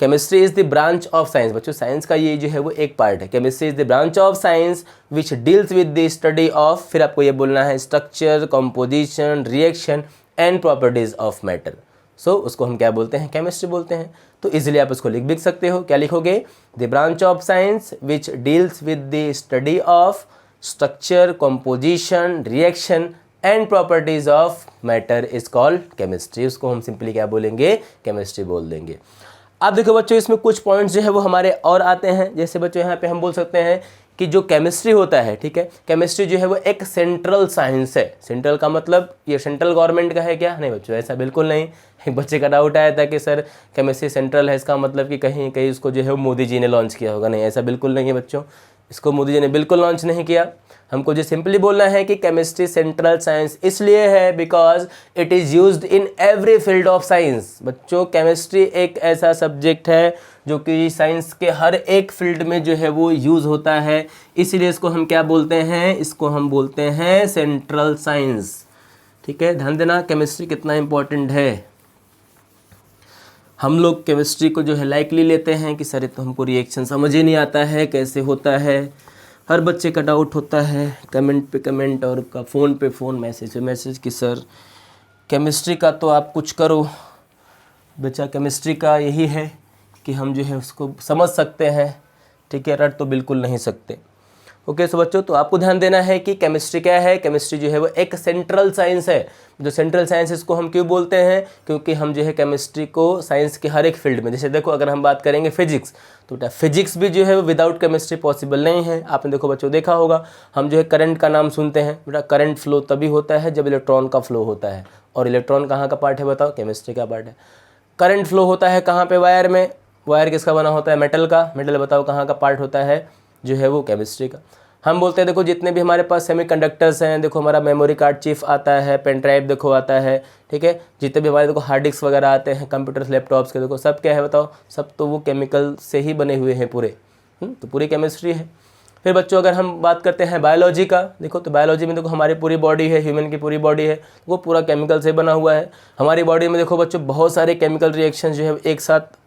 chemistry is the branch of science. बच्चों साइंस का ये जो है वो एक पार्ट है, chemistry is the branch of science which deals with the study of, फिर आपको ये बोलना है structure, composition, reaction and properties of matter. So उसको हम क्या बोलते हैं, केमिस्ट्री बोलते हैं। तो इजीली आप उसको लिख भी सकते हो, क्या लिखोगे, the branch of science which deals with the study of structure, composition, reaction and properties of matter is called chemistry. उसको हम सिंपली क्या बोलेंगे, केमिस्ट्री बोल देंगे। अब देखो बच्चों इसमें कुछ पॉइंट्स जो है वो हमारे और आते हैं, जैसे बच्चों यहाँ पे हम बोल सकते हैं कि जो केमिस्ट्री होता है, ठीक है, केमिस्ट्री जो है वो एक सेंट्रल साइंस है। सेंट्रल का मतलब ये सेंट्रल गवर्नमेंट का है क्या, नहीं बच्चों ऐसा बिल्कुल नहीं। एक बच्चे का डाउट आया था कि सर केमिस्ट्री सेंट्रल है, इसका मतलब कि कहीं कहीं उसको जो है वो मोदी जी ने लॉन्च किया होगा, नहीं ऐसा बिल्कुल नहीं है बच्चों, इसको मोदी जी ने बिल्कुल लॉन्च नहीं किया। हमको जो सिंपली बोलना है कि केमिस्ट्री सेंट्रल साइंस इसलिए है because it is used in every field of science. बच्चों केमिस्ट्री एक ऐसा सब्जेक्ट है जो कि साइंस के हर एक फील्ड में जो है वो यूज़ होता है, इसीलिए इसको हम क्या बोलते हैं, इसको हम बोलते हैं सेंट्रल साइंस। ठीक है, ध्यान देना केमिस्ट्री कितना इंपॉर्टेंट है। हम लोग केमिस्ट्री को जो है लाइकली लेते हैं कि सर तो हमको रिएक्शन समझ ही नहीं आता है कैसे होता है, हर बच्चे का डाउट होता है, कमेंट पे कमेंट और का फ़ोन पे फ़ोन, मैसेज पे मैसेज कि सर केमिस्ट्री का तो आप कुछ करो। बच्चा केमिस्ट्री का यही है कि हम जो है उसको समझ सकते हैं, ठीक है, रट तो बिल्कुल नहीं सकते। ओके सो बच्चों, तो आपको ध्यान देना है कि केमिस्ट्री क्या है, केमिस्ट्री जो है वो एक सेंट्रल साइंस है। जो सेंट्रल साइंस इसको हम क्यों बोलते हैं, क्योंकि हम जो है केमिस्ट्री को साइंस के हर एक फील्ड में, जैसे देखो अगर हम बात करेंगे फिजिक्स, तो बेटा फिजिक्स भी जो है वो विदाउट केमिस्ट्री पॉसिबल नहीं है। आपने देखो बच्चों देखा होगा, हम जो है करंट का नाम सुनते हैं, बेटा करंट फ्लो तभी होता है जब इलेक्ट्रॉन का फ्लो होता है, और इलेक्ट्रॉन कहाँ का पार्ट है बताओ, केमिस्ट्री का पार्ट है। करंट फ्लो होता है कहाँ पे, वायर में, वायर किसका बना होता है, मेटल का, मेटल बताओ कहाँ का पार्ट होता है, जो है वो केमिस्ट्री का। हम बोलते हैं देखो जितने भी हमारे पास सेमीकंडक्टर्स हैं, देखो हमारा मेमोरी कार्ड चिप आता है, पेन ड्राइव देखो आता है, ठीक है, जितने भी हमारे देखो हार्ड डिस्क वगैरह आते हैं कंप्यूटर्स लैपटॉप्स के, देखो सब क्या है बताओ, सब तो वो केमिकल से ही बने हुए हैं पूरे, तो पूरी केमिस्ट्री है। फिर बच्चों अगर हम बात करते हैं बायोलॉजी का, देखो तो बायोलॉजी में देखो हमारी पूरी बॉडी है, ह्यूमन की पूरी बॉडी है, वो पूरा केमिकल से बना हुआ है। हमारी बॉडी में देखो बच्चों बहुत सारे केमिकल रिएक्शन जो है एक साथ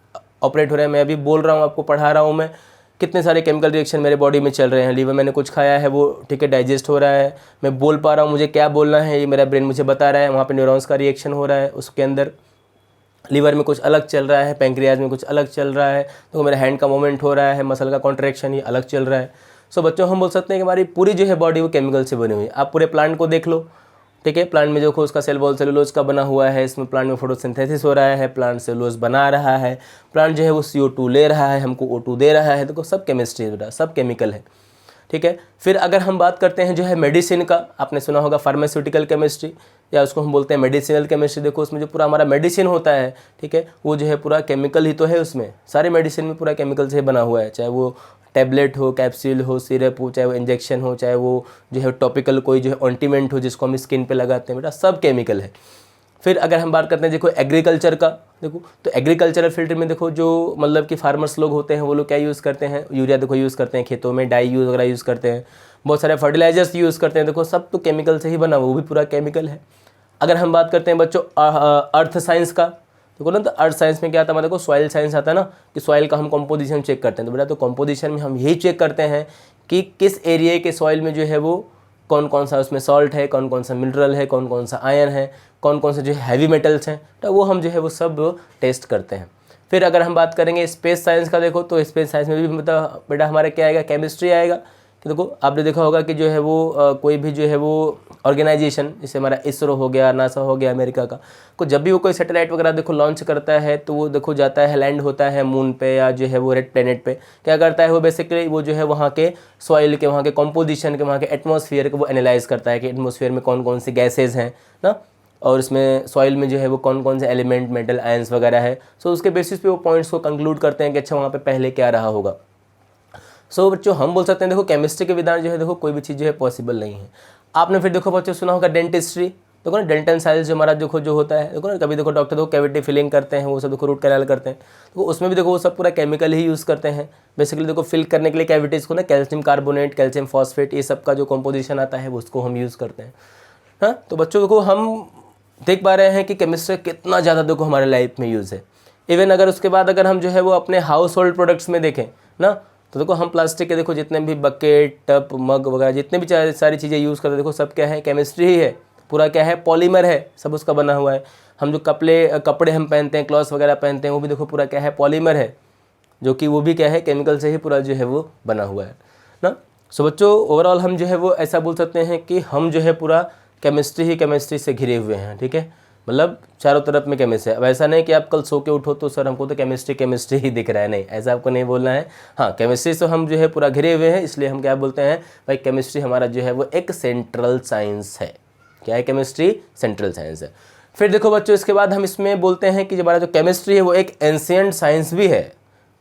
ऑपरेट हो रहे हैं। मैं अभी बोल रहा हूँ, आपको पढ़ा रहा हूँ मैं, कितने सारे केमिकल रिएक्शन मेरे बॉडी में चल रहे हैं। लीवर मैंने कुछ खाया है वो ठीक है डाइजेस्ट हो रहा है, मैं बोल पा रहा हूँ, मुझे क्या बोलना है ये मेरा ब्रेन मुझे बता रहा है, वहाँ पे न्यूरॉन्स का रिएक्शन हो रहा है उसके अंदर। लीवर में कुछ अलग चल रहा है, पैंक्रियाज में कुछ अलग चल रहा है, तो मेरा हैंड का मूवमेंट हो रहा है, मसल का कॉन्ट्रैक्शन ये अलग चल रहा है। सो बच्चों हम बोल सकते हैं कि हमारी पूरी जो है बॉडी वो केमिकल से बनी हुई है। आप पूरे प्लांट को देख लो, ठीक है, प्लांट में देखो उसका सेल वॉल सेलुलोज का बना हुआ है, इसमें प्लांट में फोटोसिंथेसिस हो रहा है, प्लांट सेलुलोज बना रहा है, प्लांट जो है वो CO2 ले रहा है, हमको O2 दे रहा है, देखो सब केमिस्ट्री है बेटा, सब केमिकल है, ठीक है। फिर अगर हम बात करते हैं जो है मेडिसिन का, आपने सुना होगा फार्मास्यूटिकल केमिस्ट्री या उसको हम बोलते हैं मेडिसिनल केमिस्ट्री। देखो उसमें जो पूरा हमारा मेडिसिन होता है, ठीक है, वो जो है पूरा केमिकल ही तो है, उसमें सारे मेडिसिन में पूरा केमिकल से बना हुआ है, चाहे वो टैबलेट हो, कैप्सूल हो, सिरप हो, चाहे वो इंजेक्शन हो, चाहे वो जो है टॉपिकल कोई जो है ऑइंटमेंट हो जिसको हम स्किन पे लगाते हैं, बेटा सब केमिकल है। फिर अगर हम बात करते हैं देखो एग्रीकल्चर का, देखो तो एग्रीकल्चरल फील्ड में देखो जो मतलब कि फार्मर्स लोग होते हैं वो लोग क्या यूज़ करते हैं, यूरिया देखो यूज़ करते हैं खेतों में, डाई यूज़ वगैरह यूज़ करते हैं, बहुत सारे फर्टिलाइजर्स यूज़ करते हैं, देखो सब तो केमिकल से ही बना, वो भी पूरा केमिकल है। अगर हम बात करते हैं बच्चों अर्थ साइंस का, देखो ना, तो अर्थ साइंस में क्या आता है, देखो सॉइल साइंस आता है ना, कि सॉइल का हम कंपोजिशन चेक करते हैं। तो बेटा तो कंपोजिशन में हम यही चेक करते हैं कि किस एरिया के सॉइल में जो है वो कौन कौन सा उसमें सॉल्ट है, कौन कौन सा मिनरल है, कौन कौन सा आयरन है, कौन कौन से जो है हैवी मेटल्स हैं, तो वो हम जो है वो सब टेस्ट करते हैं। फिर अगर हम बात करेंगे स्पेस साइंस का, देखो तो स्पेस साइंस में भी मतलब बेटा हमारा क्या आएगा, केमिस्ट्री आएगा। कि देखो आपने देखा होगा कि जो है वो कोई भी जो है वो ऑर्गेनाइजेशन, जैसे हमारा इसरो हो गया, नासा हो गया अमेरिका का, को जब भी वो कोई सैटेलाइट वगैरह देखो लॉन्च करता है तो वो देखो जाता है, लैंड होता है मून पे या जो है वो रेड प्लेनेट पे, क्या करता है वो बेसिकली वो जो है वहाँ के सॉइल के, वहाँ के कॉम्पोजिशन के, वहाँ के एटमॉस्फेयर को वो एनालाइज करता है कि एटमॉस्फेयर में कौन कौन सी गैसेज हैं ना, और इसमें सॉइल में जो है वो कौन कौन से एलिमेंट, मेटल, आयंस वगैरह है। सो उसके बेसिस पे वो पॉइंट्स को कंक्लूड करते हैं कि अच्छा वहाँ पे पहले क्या रहा होगा। सो बच्चों हम बोल सकते हैं देखो केमिस्ट्री के विधान जो है देखो कोई भी चीज़ जो है पॉसिबल नहीं है। आपने फिर देखो बच्चों सुना होगा डेंटिस्ट्री, देखो ना डेंटल साइंस जो हमारा देखो जो होता है, देखो ना कभी देखो डॉक्टर देखो कैविटी फिलिंग करते हैं, वो सब देखो रूट कैनाल करते हैं, तो उसमें भी देखो वो सब पूरा केमिकल ही यूज़ करते हैं बेसिकली। देखो फिल करने के लिए कैविटीज़ को ना कैल्शियम कार्बोनेट, कैल्शियम फॉस्फेट, ये सब का जो कॉम्पोजिशन आता है वो उसको हम यूज़ करते हैं। हाँ, तो बच्चों देखो हम देख पा रहे हैं कि केमिस्ट्री कितना ज़्यादा देखो हमारे लाइफ में यूज़ है। इवन अगर उसके बाद अगर हम जो है वो अपने हाउस होल्ड प्रोडक्ट्स में देखें ना, तो देखो हम प्लास्टिक के देखो जितने भी बकेट, टब, मग वगैरह जितने भी सारी चीज़ें यूज़ करते हैं, देखो सब क्या है, केमिस्ट्री ही है, पूरा क्या है, पॉलीमर है, सब उसका बना हुआ है। हम जो कपड़े हम पहनते हैं, क्लॉथ्स वगैरह पहनते हैं, वो भी देखो पूरा क्या है, पॉलीमर है, जो कि वो भी क्या है, केमिकल से ही पूरा जो है वो बना हुआ है ना। सो बच्चों ओवरऑल हम जो है वो ऐसा बोल सकते हैं कि हम जो है पूरा केमिस्ट्री से घिरे हुए हैं, ठीक है, मतलब चारों तरफ में केमिस्ट्री है। अब ऐसा नहीं कि आप कल सो के उठो तो सर हमको तो केमिस्ट्री ही दिख रहा है, नहीं, ऐसा आपको नहीं बोलना है। हाँ, केमिस्ट्री से हम जो है पूरा घिरे हुए हैं, इसलिए हम क्या बोलते हैं भाई, केमिस्ट्री हमारा जो है वो एक सेंट्रल साइंस है। क्या है, केमिस्ट्री सेंट्रल साइंस है। फिर देखो बच्चों इसके बाद हम इसमें बोलते हैं कि हमारा जो केमिस्ट्री है वो एक एंशिएंट साइंस भी है।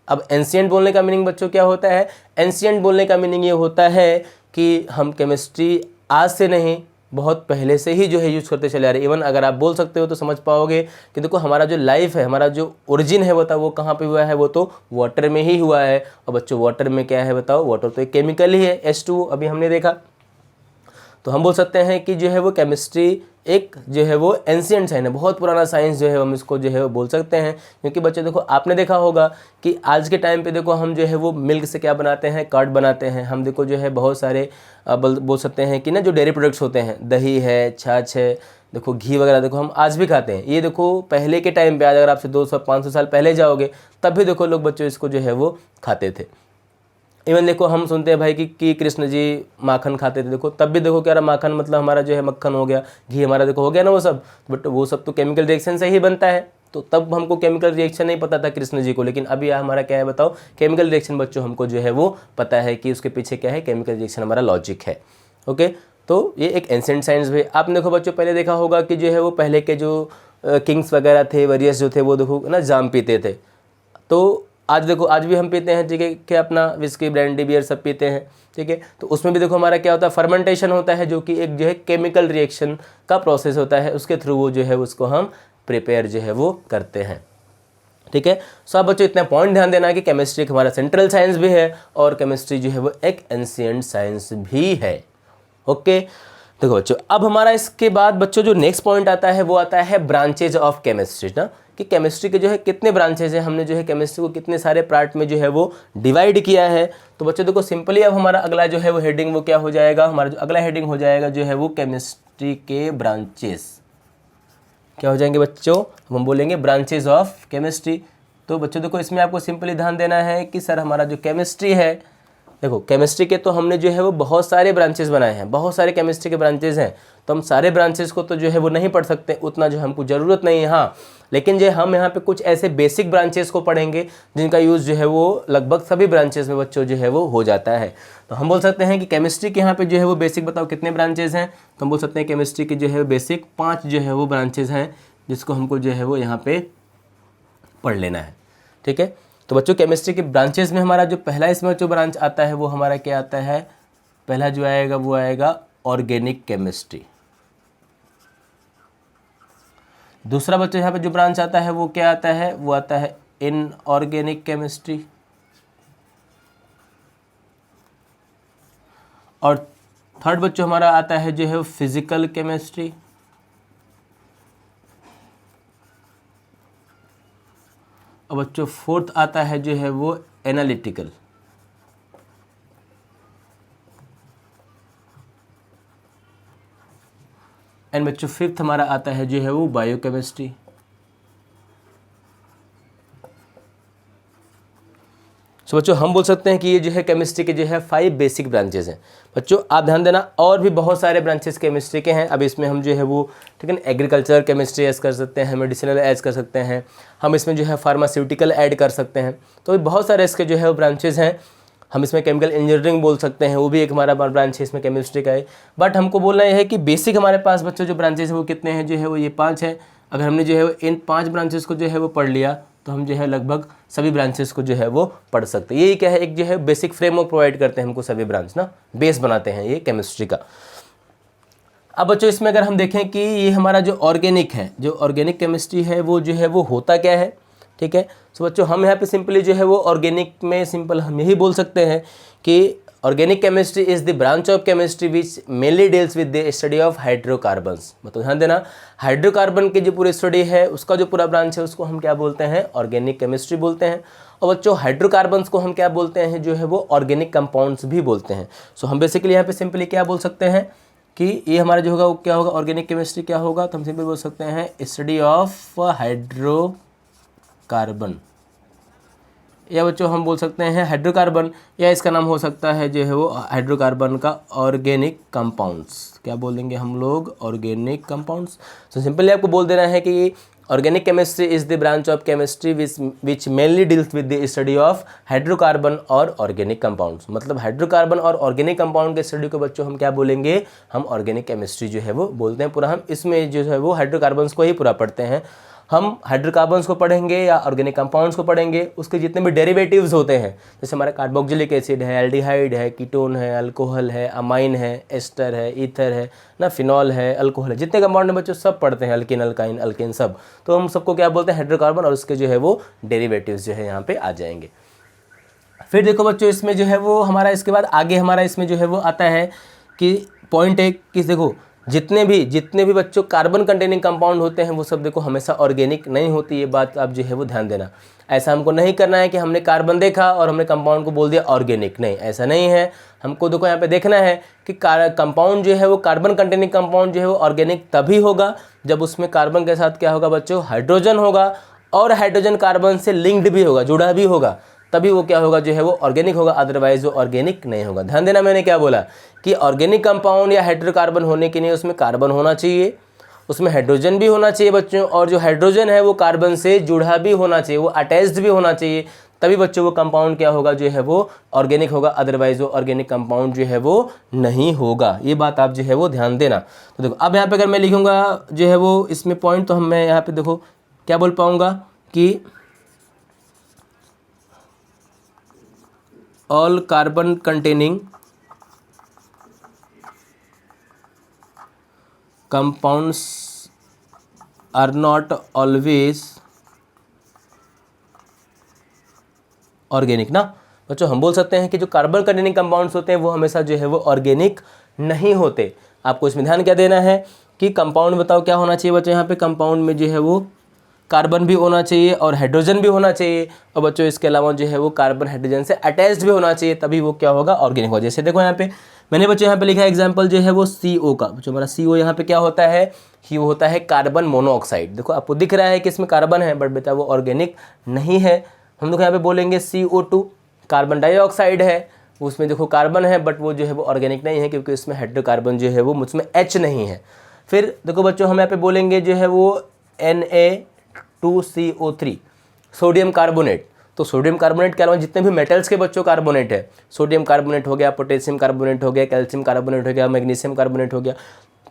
अब एंशिएंट बोलने का मीनिंग बच्चों क्या होता है, एंशिएंट बोलने का मीनिंग ये होता है कि हम केमिस्ट्री आज से नहीं, बहुत पहले से ही जो है यूज़ करते चले आ रहे। इवन अगर आप बोल सकते हो तो समझ पाओगे कि देखो हमारा जो लाइफ है, हमारा जो ओरिजिन है बताओ वो कहाँ पे हुआ है, वो तो वाटर में ही हुआ है। और बच्चों वाटर में क्या है बताओ, वाटर तो एक केमिकल ही है, H2O अभी हमने देखा। तो हम बोल सकते हैं कि जो है वो केमिस्ट्री एक जो है वो एंशिएंट साइंस है, बहुत पुराना साइंस जो है हम इसको जो है वो बोल सकते हैं। क्योंकि बच्चे देखो आपने देखा होगा कि आज के टाइम पे देखो हम जो है वो मिल्क से क्या बनाते हैं, कर्ड बनाते हैं। हम देखो जो है बहुत सारे बोल सकते हैं कि ना जो डेयरी प्रोडक्ट्स होते हैं, दही है, छाछ है, देखो घी वगैरह देखो हम आज भी खाते हैं। ये देखो पहले के टाइम पे आज अगर आपसे 200-500 साल पहले जाओगे तब भी देखो लोग बच्चों इसको जो है वो खाते थे। इवन देखो हम सुनते हैं भाई कि कृष्ण जी माखन खाते थे, देखो तब भी देखो क्या रहा, माखन मतलब हमारा जो है मक्खन हो गया, घी हमारा देखो हो गया ना वो सब, बट वो सब तो केमिकल रिएक्शन से ही बनता है। तो तब हमको केमिकल रिएक्शन नहीं पता था कृष्ण जी को, लेकिन अभी हमारा क्या है बताओ, केमिकल रिएक्शन बच्चों हमको जो है वो पता है कि उसके पीछे क्या है, केमिकल रिएक्शन हमारा लॉजिक है। ओके, तो ये एक एंशिएंट साइंस भी। आपने देखो बच्चों पहले देखा होगा कि जो है वो पहले के जो किंग्स वगैरह थे, वॉरियर्स जो थे, वो देखो ना जाम पीते थे। तो आज देखो आज भी हम पीते हैं, ठीक है, क्या अपना विस्की, ब्रांडी, बियर सब पीते हैं, ठीक है। तो उसमें भी देखो हमारा क्या होता है, फर्मेंटेशन होता है, जो कि एक जो है केमिकल रिएक्शन का प्रोसेस होता है, उसके थ्रू वो जो है उसको हम प्रिपेयर जो है वो करते हैं, ठीक है। सो आप बच्चों इतना पॉइंट ध्यान देना कि केमिस्ट्री एक हमारा सेंट्रल साइंस भी है और केमिस्ट्री जो है वो एक एंशिएंट साइंस भी है। ओके, देखो बच्चों अब हमारा इसके बाद बच्चों जो नेक्स्ट पॉइंट आता है वो आता है ब्रांचेज ऑफ केमिस्ट्री ना, कि केमिस्ट्री के जो है कितने ब्रांचेज हैं, हमने जो है केमिस्ट्री को कितने सारे पार्ट में जो है वो डिवाइड किया है। तो बच्चों देखो सिंपली अब हमारा अगला जो है वो हेडिंग वो क्या हो जाएगा, हमारा जो अगला हेडिंग हो जाएगा जो है वो केमिस्ट्री के ब्रांचेस क्या हो जाएंगे बच्चों, हम बोलेंगे ब्रांचेज ऑफ केमिस्ट्री। तो बच्चों देखो इसमें आपको सिंपली ध्यान देना है कि सर हमारा जो केमिस्ट्री है, देखो केमिस्ट्री के तो हमने जो है वो बहुत सारे ब्रांचेस बनाए हैं, बहुत सारे केमिस्ट्री के ब्रांचेस हैं। तो हम सारे ब्रांचेस को तो जो है वो नहीं पढ़ सकते, उतना जो हमको ज़रूरत नहीं है। हाँ, लेकिन जो हम यहाँ पे कुछ ऐसे बेसिक ब्रांचेस को पढ़ेंगे जिनका यूज़ जो है वो लगभग सभी ब्रांचेस में बच्चों जो है वो हो जाता है। तो हम बोल सकते हैं कि केमिस्ट्री के यहाँ पे जो है वो बेसिक बताओ कितने ब्रांचेस हैं, तो हम बोल सकते हैं केमिस्ट्री के जो है बेसिक 5 जो है वो ब्रांचेस हैं, जिसको हमको जो है वो यहाँ पे पढ़ लेना है, ठीक है। तो बच्चों केमिस्ट्री के ब्रांचेस में हमारा जो पहला इसमें जो ब्रांच आता है वो हमारा क्या आता है, पहला जो आएगा वो आएगा ऑर्गेनिक केमिस्ट्री। दूसरा बच्चों यहाँ पे जो ब्रांच आता है वो क्या आता है, वो आता है इनऑर्गेनिक केमिस्ट्री। और थर्ड बच्चों हमारा आता है जो है फिजिकल केमिस्ट्री। और बच्चों फोर्थ आता है जो है वो एनालिटिकल। एंड बच्चों फिफ्थ हमारा आता है जो है वो बायोकेमिस्ट्री। सो बच्चों हम बोल सकते हैं कि ये जो है केमिस्ट्री के जो है 5 बेसिक ब्रांचेज हैं। बच्चों आप ध्यान देना, और भी बहुत सारे ब्रांचेस केमिस्ट्री के हैं। अब इसमें हम जो है वो ठीक है ना एग्रीकल्चर केमिस्ट्री ऐड कर सकते हैं, मेडिसिनल ऐड कर सकते हैं, हम इसमें जो है फार्मास्यूटिकल ऐड कर सकते हैं। तो बहुत सारे इसके जो है वो ब्रांचेज हैं। हम इसमें केमिकल इंजीनियरिंग बोल सकते हैं, वो भी एक हमारा ब्रांच है इसमें केमिस्ट्री का है। बट हमको बोलना यह है कि बेसिक हमारे पास बच्चों जो ब्रांचेज है वो कितने हैं, जो है वो ये 5 है। अगर हमने जो है इन 5 ब्रांचेस को जो है वो पढ़ लिया तो हम जो है लगभग सभी ब्रांचेस को जो है वो पढ़ सकते हैं। यही क्या है, एक जो है बेसिक फ्रेमवर्क प्रोवाइड करते हैं हमको सभी ब्रांच ना, बेस बनाते हैं ये केमिस्ट्री का। अब बच्चों इसमें अगर हम देखें कि ये हमारा जो ऑर्गेनिक है, जो ऑर्गेनिक केमिस्ट्री है वो जो है वो होता क्या है, ठीक है। तो बच्चों हम यहाँ पे सिंपली जो है वो ऑर्गेनिक में सिंपल हम यही बोल सकते हैं कि organic chemistry is the branch of chemistry which mainly deals with the study of hydrocarbons. मतलब ध्यान देना, हाइड्रोकार्बन की जो पूरी स्टडी है उसका जो पूरा ब्रांच है उसको हम क्या बोलते हैं, ऑर्गेनिक केमिस्ट्री बोलते हैं। और बच्चों हाइड्रोकार्बन्स को हम क्या बोलते हैं, जो है वो ऑर्गेनिक कंपाउंड्स भी बोलते हैं। सो हम बेसिकली यहाँ पे सिंपली क्या बोल सकते हैं कि ये हमारा जो होगा वो क्या होगा, ऑर्गेनिक केमिस्ट्री क्या होगा, तो हम सिंपली बोल सकते हैं स्टडी ऑफ हाइड्रोकार्बन, या बच्चों हम बोल सकते हैं हाइड्रोकार्बन, या इसका नाम हो सकता है जो है वो हाइड्रोकार्बन का ऑर्गेनिक कंपाउंड्स। क्या बोलेंगे हम लोग, ऑर्गेनिक कंपाउंड्स। तो सिंपली आपको बोल देना है कि organic chemistry is the branch of chemistry which mainly deals with the study of hydrocarbon और ऑर्गेनिक कंपाउंड्स। मतलब हाइड्रोकार्बन और ऑर्गेनिक कंपाउंड के स्टडी को बच्चों हम क्या बोलेंगे, हम ऑर्गेनिक केमिस्ट्री जो है वो बोलते हैं। पूरा हम इसमें जो है वो हाइड्रोकार्बन्स को ही पूरा पढ़ते हैं। हम हाइड्रोकार्बन्स को पढ़ेंगे या ऑर्गेनिक कंपाउंड्स को पढ़ेंगे, उसके जितने भी डेरिवेटिव्स होते हैं, जैसे हमारा कार्बोक्सिलिक एसिड है, एल्डिहाइड है, कीटोन है, अल्कोहल है, अमाइन है, एस्टर है, ईथर है ना, फिनॉल है, अल्कोहल है, जितने कंपाउंड हैं बच्चों सब पढ़ते हैं, अल्किन, अल्काइन, अल्केन सब। तो हम सबको क्या बोलते हैं, हाइड्रोकार्बन, और उसके जो है वो डेरिवेटिव्स जो है यहाँ पे आ जाएंगे। फिर देखो बच्चों इसमें जो है वो हमारा इसके बाद आगे हमारा इसमें जो है वो आता है कि पॉइंट एक कि देखो जितने भी बच्चों कार्बन कंटेनिंग कंपाउंड होते हैं वो सब देखो हमेशा ऑर्गेनिक नहीं होती। ये बात आप जो है वो ध्यान देना। ऐसा हमको नहीं करना है कि हमने कार्बन देखा और हमने कंपाउंड को बोल दिया ऑर्गेनिक, नहीं, ऐसा नहीं है। हमको देखो यहाँ पे देखना है कि कंपाउंड जो है वो कार्बन कंटेनिंग कंपाउंड जो है वो ऑर्गेनिक तभी होगा जब उसमें कार्बन के साथ क्या होगा बच्चों, हाइड्रोजन होगा, और हाइड्रोजन कार्बन से लिंक्ड भी होगा, जुड़ा भी होगा, तभी वो क्या होगा, जो है वो ऑर्गेनिक होगा, अदरवाइज वो ऑर्गेनिक नहीं होगा। ध्यान देना मैंने क्या बोला कि ऑर्गेनिक कंपाउंड या हाइड्रोकार्बन होने के लिए उसमें कार्बन होना चाहिए, उसमें हाइड्रोजन भी होना चाहिए बच्चों, और जो हाइड्रोजन है वो कार्बन से जुड़ा भी होना चाहिए, वो अटैच्ड भी होना चाहिए, तभी बच्चों वो कंपाउंड क्या होगा, जो है वो ऑर्गेनिक होगा, अदरवाइज वो ऑर्गेनिक कंपाउंड जो है वो नहीं होगा। ये बात आप जो है वो ध्यान देना। तो देखो अब यहाँ पे अगर मैं लिखूँगा जो है वो इसमें पॉइंट, तो मैं यहाँ पे देखो क्या बोल पाऊँगा कि all carbon containing compounds are not always organic ना बच्चों। हम बोल सकते हैं कि जो कार्बन कंटेनिंग कंपाउंड्स होते हैं वो हमेशा जो है वो ऑर्गेनिक नहीं होते। आपको इसमें ध्यान क्या देना है कि कंपाउंड बताओ क्या होना चाहिए बच्चों, यहाँ पे कंपाउंड में जो है वो कार्बन भी होना चाहिए और हाइड्रोजन भी होना चाहिए, और बच्चों इसके अलावा जो है वो कार्बन हाइड्रोजन से अटैच्ड भी होना चाहिए, तभी वो क्या होगा, ऑर्गेनिक होगा। जैसे देखो यहाँ पे मैंने बच्चों यहाँ पे लिखा है एग्जांपल जो है वो CO का। बच्चों हमारा CO यहाँ पे क्या होता है कि वो होता है कार्बन मोनोऑक्साइड। देखो आपको दिख रहा है कि इसमें कार्बन है, बट बेटा वो ऑर्गेनिक नहीं है। हम लोग यहाँ पे बोलेंगे CO2 कार्बन डाइऑक्साइड है, उसमें देखो कार्बन है बट वो जो है वो ऑर्गेनिक नहीं है, क्योंकि उसमें हाइड्रोकार्बन जो है वो उसमें H नहीं है। फिर देखो बच्चों हम यहाँ पे बोलेंगे जो है वो Na2CO3 सोडियम कार्बोनेट। तो सोडियम कार्बोनेट के अलावा जितने भी मेटल्स के बच्चों कार्बोनेट है, सोडियम कार्बोनेट हो गया, पोटेशियम कार्बोनेट हो गया, कैल्शियम कार्बोनेट हो गया, मैग्नीशियम कार्बोनेट हो गया,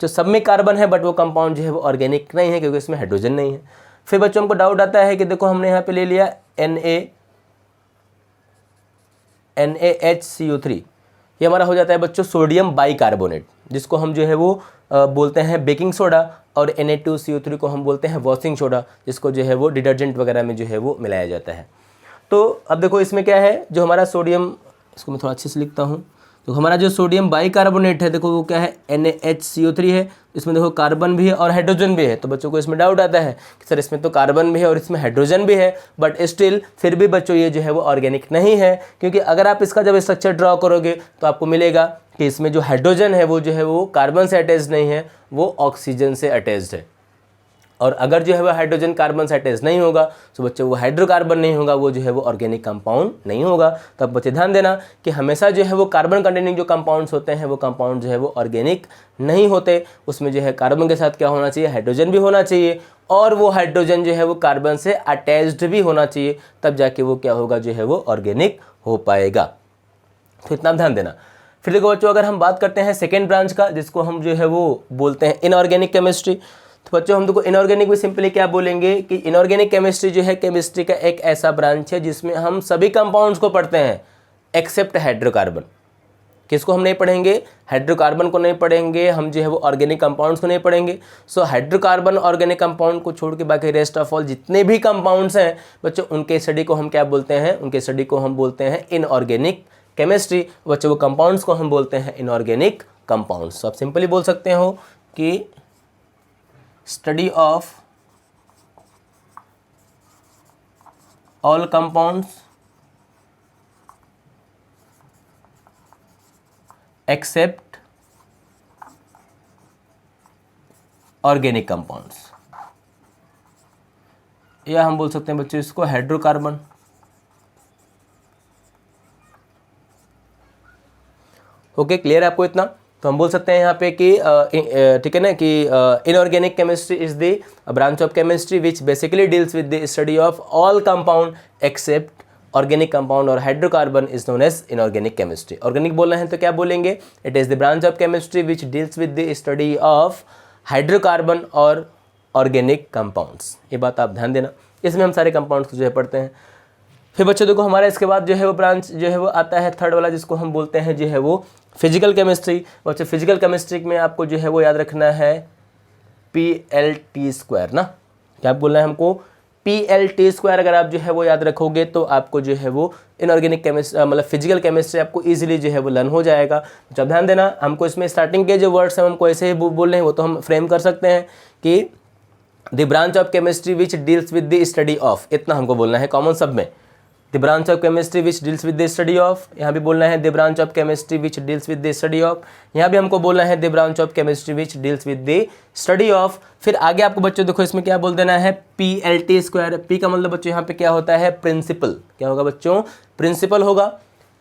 जो सब में कार्बन है बट वो कंपाउंड जो है वो ऑर्गेनिक नहीं है, क्योंकि इसमें हाइड्रोजन नहीं है। फिर बच्चों हमको डाउट आता है कि देखो हमने यहाँ पे ले लिया NaHCO3, ये हमारा हो जाता है बच्चों सोडियम बाइकार्बोनेट, जिसको हम जो है वो बोलते हैं बेकिंग सोडा, और Na2CO3 को हम बोलते हैं वॉशिंग सोडा, जिसको जो है वो डिटर्जेंट वगैरह में जो है वो मिलाया जाता है। तो अब देखो इसमें क्या है, जो हमारा सोडियम, इसको मैं थोड़ा अच्छे से लिखता हूँ, तो हमारा जो सोडियम बाइकार्बोनेट है देखो वो क्या है, NaHCO3 है, इसमें देखो कार्बन भी है और हाइड्रोजन भी है। तो बच्चों को इसमें डाउट आता है कि सर इसमें तो कार्बन भी है और इसमें हाइड्रोजन भी है, बट स्टिल फिर भी बच्चों ये जो है वो ऑर्गेनिक नहीं है, क्योंकि अगर आप इसका जब स्ट्रक्चर ड्रॉ करोगे तो आपको मिलेगा कि इसमें जो हाइड्रोजन है वो जो है वो कार्बन से अटैच्ड नहीं है, वो ऑक्सीजन से अटैच्ड है। और अगर जो है वो हाइड्रोजन कार्बन से अटैच नहीं होगा तो बच्चों वो हाइड्रोकार्बन नहीं होगा, वो जो है वो ऑर्गेनिक कंपाउंड नहीं होगा। तो अब बच्चे ध्यान देना कि हमेशा जो है वो कार्बन कंटेनिंग जो कंपाउंड्स होते हैं वो कंपाउंड जो है वो ऑर्गेनिक नहीं होते, उसमें जो है कार्बन के साथ क्या होना चाहिए, हाइड्रोजन भी होना चाहिए, और वो हाइड्रोजन जो है वो कार्बन से अटैच्ड भी होना चाहिए, तब जाके वो क्या होगा, जो है वो ऑर्गेनिक हो पाएगा। तो इतना ध्यान देना। फिर देखो बच्चों, अगर हम बात करते हैं सेकेंड ब्रांच का, जिसको हम जो है वो बोलते हैं इनऑर्गेनिक केमिस्ट्री, तो बच्चों हम देखो इनऑर्गेनिक में सिंपली क्या बोलेंगे कि इनऑर्गेनिक केमिस्ट्री जो है केमिस्ट्री का एक ऐसा ब्रांच है जिसमें हम सभी कंपाउंड्स को पढ़ते हैं एक्सेप्ट हाइड्रोकार्बन। किसको हम नहीं पढ़ेंगे, हाइड्रोकार्बन को नहीं पढ़ेंगे, हम जो है वो ऑर्गेनिक कंपाउंड्स को नहीं पढ़ेंगे। सो हाइड्रोकार्बन ऑर्गेनिक कंपाउंड को छोड़ के बाकी रेस्ट ऑफ ऑल जितने भी कंपाउंड्स हैं बच्चों, उनके स्टडी को हम क्या बोलते हैं, उनके स्टडी को हम बोलते हैं इनऑर्गेनिक केमिस्ट्री। बच्चों वो कंपाउंड्स को हम बोलते हैं इनऑर्गेनिक कंपाउंड्स। तो आप सिंपली बोल सकते हो कि study of all compounds except organic compounds, या हम बोल सकते हैं बच्चों इसको हाइड्रोकार्बन। ओके, क्लियर है आपको इतना? तो हम बोल सकते हैं यहाँ पे कि ठीक है ना, कि inorganic chemistry is the branch of chemistry which basically deals with the study of all compound except organic compound, और hydrocarbon is known as inorganic chemistry. Organic बोलना है तो क्या बोलेंगे, it is the branch of chemistry which deals with the study of hydrocarbon और organic compounds. ये बात आप ध्यान देना, इसमें हम सारे कंपाउंड्स को जो है पढ़ते हैं। फिर बच्चों देखो हमारा इसके बाद जो है वो ब्रांच जो है वो आता है थर्ड वाला, जिसको हम बोलते हैं जो है वो फिजिकल केमिस्ट्री। बच्चों फिजिकल केमिस्ट्री में आपको जो है वो याद रखना है PLT², ना क्या बोलना है हमको, PLT²। अगर आप जो है वो याद रखोगे तो आपको जो है वो इनऑर्गेनिक केमिस्ट्री मतलब फिजिकल केमिस्ट्री आपको इजीली जो है वो लर्न हो जाएगा। जब ध्यान देना, हमको इसमें स्टार्टिंग के जो वर्ड्स हैं हमको ऐसे ही बोल रहे हैं, वो तो हम फ्रेम कर सकते हैं कि the branch of chemistry which deals with the study of, इतना हमको बोलना है कॉमन सब में। The branch of chemistry which deals with the study of, यहाँ भी बोलना है the branch of chemistry which deals with the study of, यहाँ भी हमको बोलना है the branch of chemistry which deals with the study of. फिर आगे आपको बच्चों देखो इसमें क्या बोल देना है, PLT²। P का मतलब बच्चों यहाँ पे क्या होता है, प्रिंसिपल। क्या होगा बच्चों, प्रिंसिपल होगा।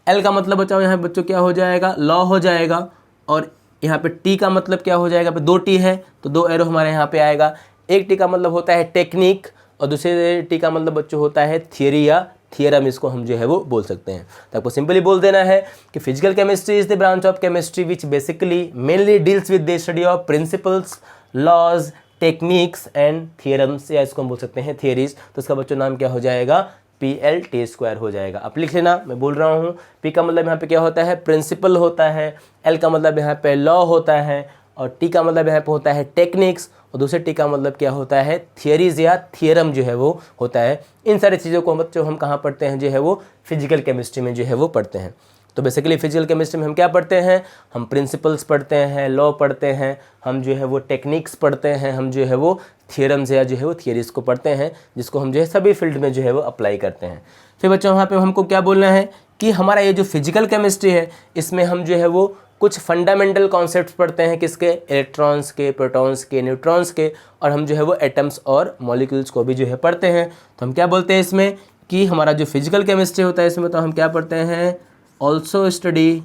L का मतलब बच्चों यहाँ बच्चों क्या हो जाएगा, लॉ हो जाएगा। और यहाँ पे T का मतलब क्या हो जाएगा, 2 T है तो 2 एरो हमारे यहाँ पे आएगा। एक T का मतलब होता है टेक्निक, और दूसरे T का मतलब बच्चों होता है थियरी या थियरम, इसको हम जो है वो बोल सकते हैं। तो आपको सिंपली बोल देना है कि physical chemistry is the branch of chemistry which basically mainly deals with the study of principles, laws, techniques and theorems, या इसको हम बोल सकते हैं थियरीज। तो इसका बच्चों नाम क्या हो जाएगा, PLT² हो जाएगा। आप लिख लेना, मैं बोल रहा हूँ। P का मतलब यहाँ पे क्या होता है, प्रिंसिपल होता है। L का मतलब यहाँ पे लॉ होता है, और T का मतलब यहाँ पे होता है टेक्निक्स, और दूसरे T का मतलब क्या होता है, थियरीज या थियरम जो है वो होता है। इन सारी चीज़ों को बच्चों हम कहाँ पढ़ते हैं, जो है वो फिजिकल केमिस्ट्री में जो है वो पढ़ते हैं। तो बेसिकली फिजिकल केमिस्ट्री में हम क्या पढ़ते हैं, हम प्रिंसिपल्स पढ़ते हैं, लॉ पढ़ते हैं, हम जो है वो टेक्निक्स पढ़ते हैं, हम जो है वो थियरम्स या जो है वो थियरीज को पढ़ते हैं, जिसको हम जो है सभी फील्ड में जो है वो अप्लाई करते हैं। फिर बच्चों वहाँ पे हमको क्या बोलना है कि हमारा ये जो फिजिकल केमिस्ट्री है, इसमें हम जो है वो कुछ फंडामेंटल कॉन्सेप्ट्स पढ़ते हैं, किसके, इलेक्ट्रॉन्स के, प्रोटॉन्स के, न्यूट्रॉन्स के, और हम जो है वो एटम्स और मॉलिक्यूल्स को भी जो है पढ़ते हैं। तो हम क्या बोलते हैं इसमें कि हमारा जो फिजिकल केमिस्ट्री होता है इसमें तो हम क्या पढ़ते हैं, ऑल्सो स्टडी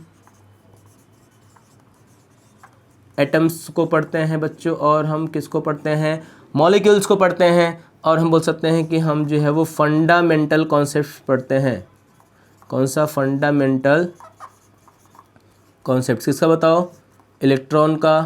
एटम्स को पढ़ते हैं बच्चों, और हम किसको पढ़ते हैं, मॉलिक्यूल्स को पढ़ते हैं, और हम बोल सकते हैं कि हम जो है वो फंडामेंटल कॉन्सेप्ट्स पढ़ते हैं। कौन सा, फंडामेंटल कॉन्सेप्ट्स, किसका बताओ, इलेक्ट्रॉन का,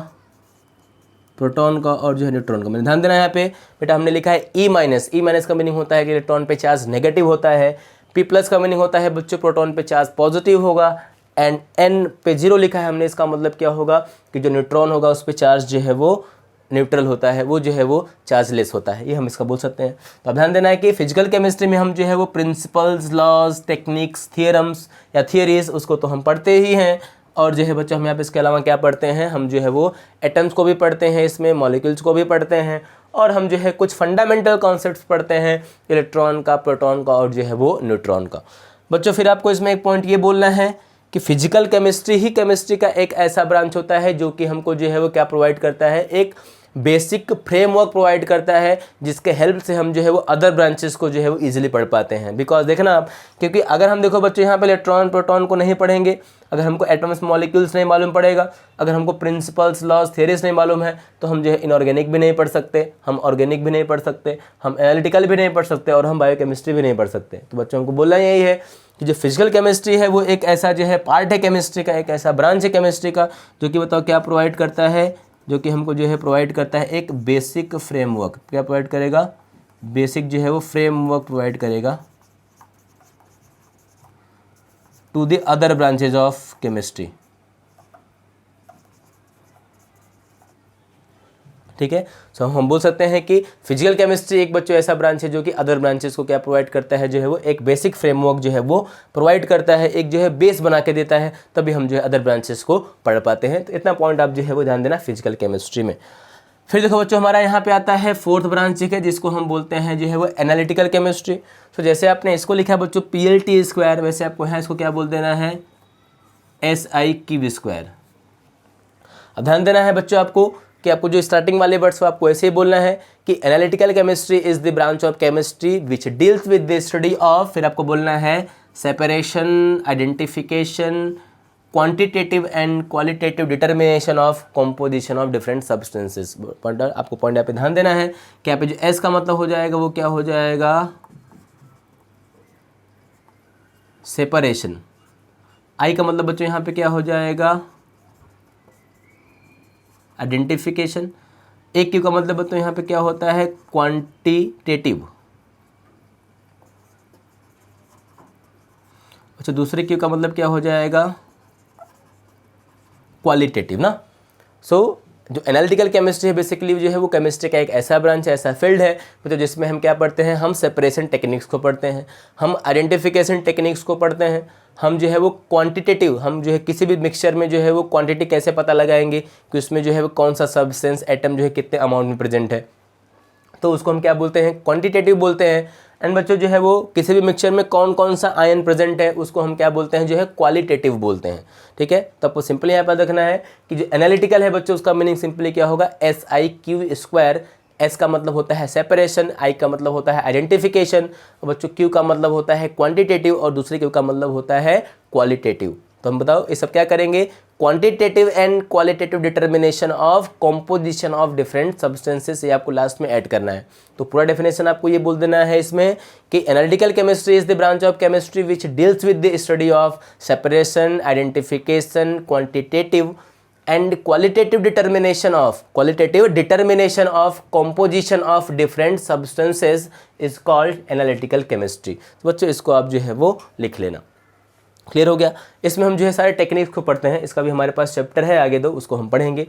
प्रोटॉन का, और जो है न्यूट्रॉन का। मैंने ध्यान देना है यहाँ पे बेटा, हमने लिखा है E-। E- का मीनिंग होता है कि इलेक्ट्रॉन पे चार्ज नेगेटिव होता है। P+ का मीनिंग होता है बच्चों प्रोटॉन पे चार्ज पॉजिटिव होगा। एंड N पे 0 लिखा है हमने, इसका मतलब क्या होगा कि जो न्यूट्रॉन होगा उस पर चार्ज जो है वो न्यूट्रल होता है, वो जो है वो चार्जलेस होता है। ये हम इसका बोल सकते हैं। तो अब ध्यान देना है कि फिजिकल केमिस्ट्री में हम जो है वो प्रिंसिपल्स, लॉज, टेक्निक्स, थियरम्स या थियरीज उसको तो हम पढ़ते ही हैं, और जो है बच्चों हम यहाँ पे इसके अलावा क्या पढ़ते हैं, हम जो है वो एटम्स को भी पढ़ते हैं, इसमें मॉलिक्यूल्स को भी पढ़ते हैं, और हम जो है कुछ फंडामेंटल कॉन्सेप्ट्स पढ़ते हैं, इलेक्ट्रॉन का, प्रोटॉन का, और जो है वो न्यूट्रॉन का। बच्चों फिर आपको इसमें एक पॉइंट ये बोलना है कि फिजिकल केमिस्ट्री ही केमिस्ट्री का एक ऐसा ब्रांच होता है जो कि हमको जो है वो क्या प्रोवाइड करता है, एक बेसिक फ्रेमवर्क प्रोवाइड करता है जिसके हेल्प से हम जो है वो अदर ब्रांचेस को जो है वो ईजिली पढ़ पाते हैं। बिकॉज देखना आप, क्योंकि अगर हम देखो बच्चों यहाँ पे इलेक्ट्रॉन प्रोटॉन को नहीं पढ़ेंगे, अगर हमको एटम्स मॉलिक्यूल्स नहीं मालूम पड़ेगा, अगर हमको प्रिंसिपल्स लॉज थियरीज नहीं मालूम है, तो हम जो है इनऑर्गेनिक भी नहीं पढ़ सकते, हम ऑर्गेनिक भी नहीं पढ़ सकते, हम एनालिटिकल भी नहीं पढ़ सकते और हम बायोकेमिस्ट्री भी नहीं पढ़ सकते। तो बच्चों हमको बोलना यही है कि जो फिजिकल केमिस्ट्री है वो एक ऐसा जो है पार्ट है केमिस्ट्री का, एक ऐसा ब्रांच है केमिस्ट्री का जो कि बताओ क्या प्रोवाइड करता है, जो कि हमको जो है प्रोवाइड करता है एक बेसिक फ्रेमवर्क। क्या प्रोवाइड करेगा? बेसिक जो है वो फ्रेमवर्क प्रोवाइड करेगा to the other branches of chemistry. ठीक है, सो हम बोल सकते हैं कि फिजिकल केमिस्ट्री एक बच्चों ऐसा ब्रांच है जो कि अदर ब्रांचेस को क्या प्रोवाइड करता है, जो है वो एक बेसिक फ्रेमवर्क जो है वो प्रोवाइड करता है, एक जो है बेस बना के देता है, तभी हम जो है अदर ब्रांचेस को पढ़ पाते हैं। तो इतना पॉइंट आप जो है वो ध्यान देना फिजिकल केमिस्ट्री में। फिर देखो बच्चों हमारा यहाँ पे आता है फोर्थ ब्रांच है जिसको हम बोलते हैं जो है वो एनालिटिकल केमिस्ट्री। तो जैसे आपने इसको लिखा बच्चों PLT², वैसे आपको यहाँ इसको क्या बोल देना है SI³²। अब ध्यान देना है बच्चों आपको कि आपको जो स्टार्टिंग वाले वर्ड्स को आपको ऐसे ही बोलना है कि analytical chemistry is the branch of chemistry which deals with the study of, फिर आपको बोलना है separation, identification, quantitative and qualitative determination of composition of different substances. आपको पॉइंट यहाँ पे ध्यान देना है कि यहाँ पे जो एस का मतलब हो जाएगा वो क्या हो जाएगा सेपरेशन, आई का मतलब बच्चों यहाँ पे क्या हो जाएगा आइडेंटिफिकेशन, एक क्यू का मतलब बच्चों यहाँ पे क्या होता है क्वांटिटेटिव, अच्छा दूसरे क्यू का मतलब क्या हो जाएगा क्वालिटेटिव ना। सो जो एनालिटिकल केमिस्ट्री है बेसिकली जो है वो केमिस्ट्री का एक ऐसा ब्रांच है, ऐसा फील्ड है तो जिसमें हम क्या पढ़ते हैं, हम सेपरेशन टेक्निक्स को पढ़ते हैं, हम आइडेंटिफिकेशन टेक्निक्स को पढ़ते हैं, हम जो है वो क्वांटिटेटिव, हम जो है किसी भी मिक्सचर में जो है वो क्वांटिटी कैसे पता लगाएंगे कि उसमें जो है वो कौन सा सब्सटेंस एटम जो है कितने अमाउंट में प्रेजेंट है, तो उसको हम क्या बोलते हैं क्वांटिटेटिव बोलते हैं। एंड बच्चों जो है वो किसी भी मिक्सचर में कौन कौन सा आयन प्रेजेंट है उसको हम क्या बोलते हैं जो है क्वालिटेटिव बोलते हैं। ठीक है, तो आपको सिंपली यहाँ पर देखना है कि जो एनालिटिकल है बच्चों उसका मीनिंग सिंपली क्या होगा SI³²। एस का मतलब होता है सेपरेशन, आई का मतलब होता है आइडेंटिफिकेशन, और बच्चों क्यू का मतलब होता है क्वांटिटेटिव और दूसरे क्यू का मतलब होता है क्वालिटेटिव। तो हम बताओ ये सब क्या करेंगे, quantitative and qualitative determination of composition of different substances, ये आपको लास्ट में ऐड करना है। तो पूरा डेफिनेशन आपको ये बोल देना है इसमें कि analytical chemistry is the branch of chemistry which deals with the study of separation, identification, quantitative and qualitative determination of composition of different substances is called analytical chemistry। तो बच्चों इसको आप जो है वो लिख लेना। क्लियर हो गया, इसमें हम जो है सारे टेक्निक्स को पढ़ते हैं, इसका भी हमारे पास चैप्टर है आगे दो, उसको हम पढ़ेंगे।